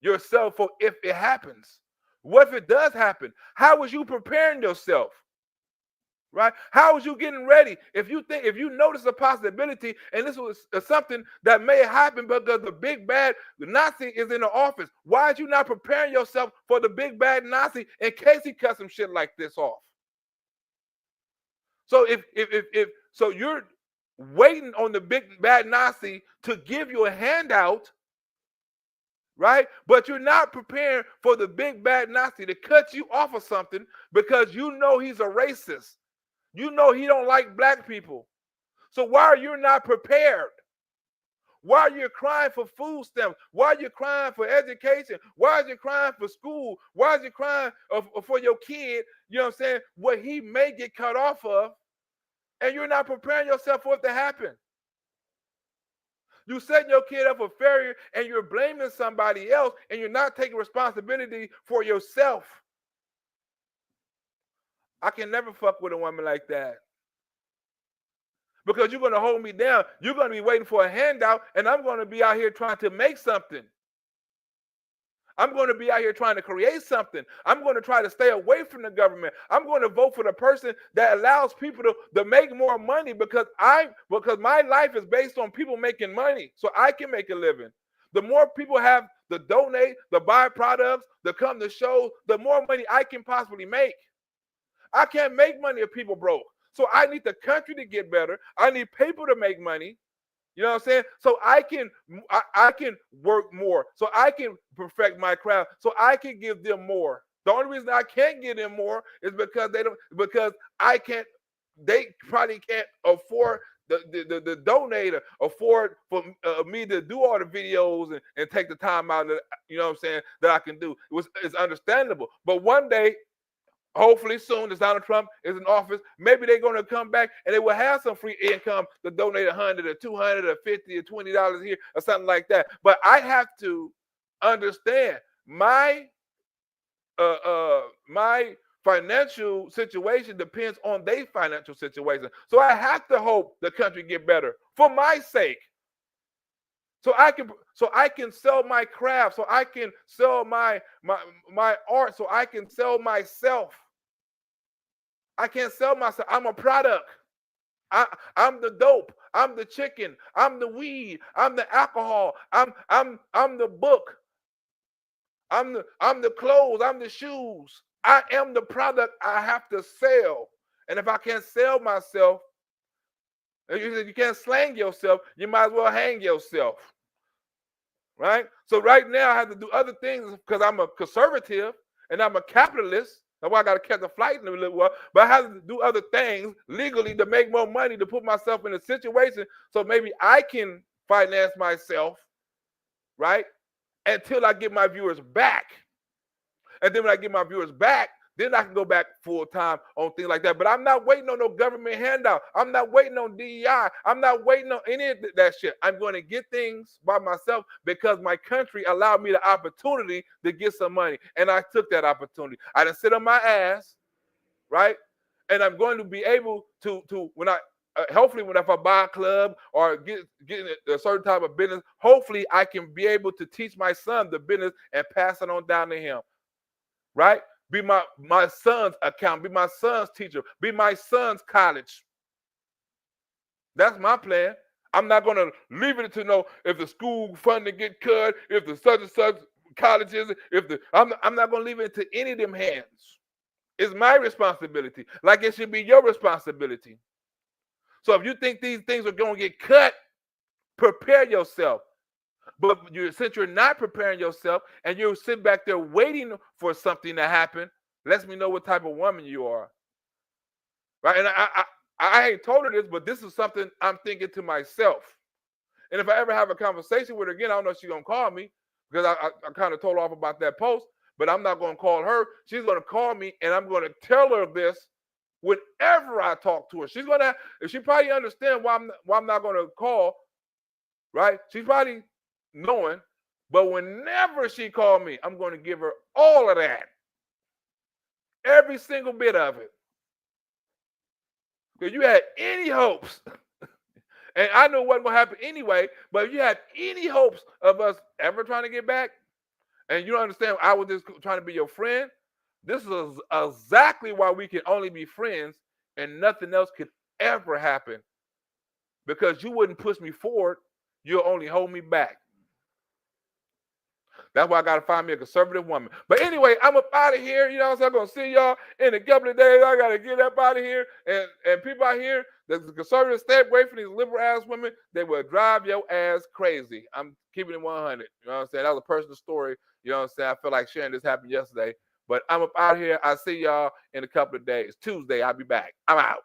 S1: yourself for if it happens. What if it does happen? How was you preparing yourself? Right? How was you getting ready? If you notice a possibility, and this was something that may happen because the big bad Nazi is in the office, why are you not preparing yourself for the big bad Nazi in case he cuts some shit like this off? So so you're waiting on the big bad Nazi to give you a handout, right? But you're not preparing for the big bad Nazi to cut you off of something because you know he's a racist. You know he don't like black people. So why are you not prepared? Why are you crying for food stamps? Why are you crying for education? Why are you crying for school? Why are you crying for your kid? You know what I'm saying? What he may get cut off of, and you're not preparing yourself for it to happen. You setting your kid up for failure and you're blaming somebody else and you're not taking responsibility for yourself. I can never fuck with a woman like that. Because you're going to hold me down. You're going to be waiting for a handout, and I'm going to be out here trying to make something. I'm going to be out here trying to create something. I'm going to try to stay away from the government. I'm going to vote for the person that allows people to make more money because my life is based on people making money so I can make a living. The more people have to donate, the buy products, the come to shows, the more money I can possibly make. I can't make money if people broke. So I need the country to get better. I need people to make money. You know what I'm saying? So I can work more. So I can perfect my craft. So I can give them more. The only reason I can't give them more is because they probably can't afford the donator, afford for me to do all the videos and take the time out that, you know what I'm saying, that I can do. It's understandable. But one day, hopefully soon, as Donald Trump is in office, maybe they're going to come back and they will have some free income to donate $100 or $200 or $50 or $20 here or something like that. But I have to understand my financial situation depends on their financial situation. So I have to hope the country get better for my sake. So I can sell my craft, so I can sell my art, so I can sell myself. I can't sell myself. I'm a product. I'm the dope. I'm the chicken. I'm the weed. I'm the alcohol. I'm the book. I'm the clothes. I'm the shoes. I am the product I have to sell. And if I can't sell myself, you can't slang yourself, you might as well hang yourself. Right? So right now I have to do other things because I'm a conservative and I'm a capitalist. That's why I got to catch a flight in a little while. But I have to do other things legally to make more money, to put myself in a situation so maybe I can finance myself, right? Until I get my viewers back. And then when I get my viewers back, then I can go back full time on things like that. But I'm not waiting on no government handout. I'm not waiting on DEI. I'm not waiting on any of that shit. I'm going to get things by myself because my country allowed me the opportunity to get some money. And I took that opportunity. I didn't sit on my ass, right? And I'm going to be able to when I hopefully if I buy a club or get a certain type of business, hopefully I can be able to teach my son the business and pass it on down to him, right? Be my son's accountant, be my son's teacher, be my son's college. That's my plan. I'm not going to leave it to know if the school funding get cut, if the such and such colleges, I'm not going to leave it to any of them hands. It's my responsibility, like it should be your responsibility. So if you think these things are going to get cut, prepare yourself. But since you're not preparing yourself and you're sitting back there waiting for something to happen, lets me know what type of woman you are. Right? And I ain't told her this, but this is something I'm thinking to myself. And if I ever have a conversation with her again, I don't know if she's going to call me because I kind of told her off about that post, but I'm not going to call her. She's going to call me and I'm going to tell her this whenever I talk to her. She probably understand why I'm not going to call, right? She's probably knowing, but whenever she called me, I'm going to give her all of that, every single bit of it. If you had any hopes, and I know what will happen anyway, but if you had any hopes of us ever trying to get back, and you don't understand, I was just trying to be your friend, this is exactly why we can only be friends and nothing else could ever happen. Because you wouldn't push me forward, you'll only hold me back. That's why I got to find me a conservative woman. But anyway, I'm up out of here. You know what I'm saying? I'm going to see y'all in a couple of days. I got to get up out of here. And people out here, the conservatives, stay away from these liberal ass women. They will drive your ass crazy. I'm keeping it 100. You know what I'm saying? That was a personal story. You know what I'm saying? I feel like sharing this happened yesterday. But I'm up out of here. I'll see y'all in a couple of days. Tuesday, I'll be back. I'm out.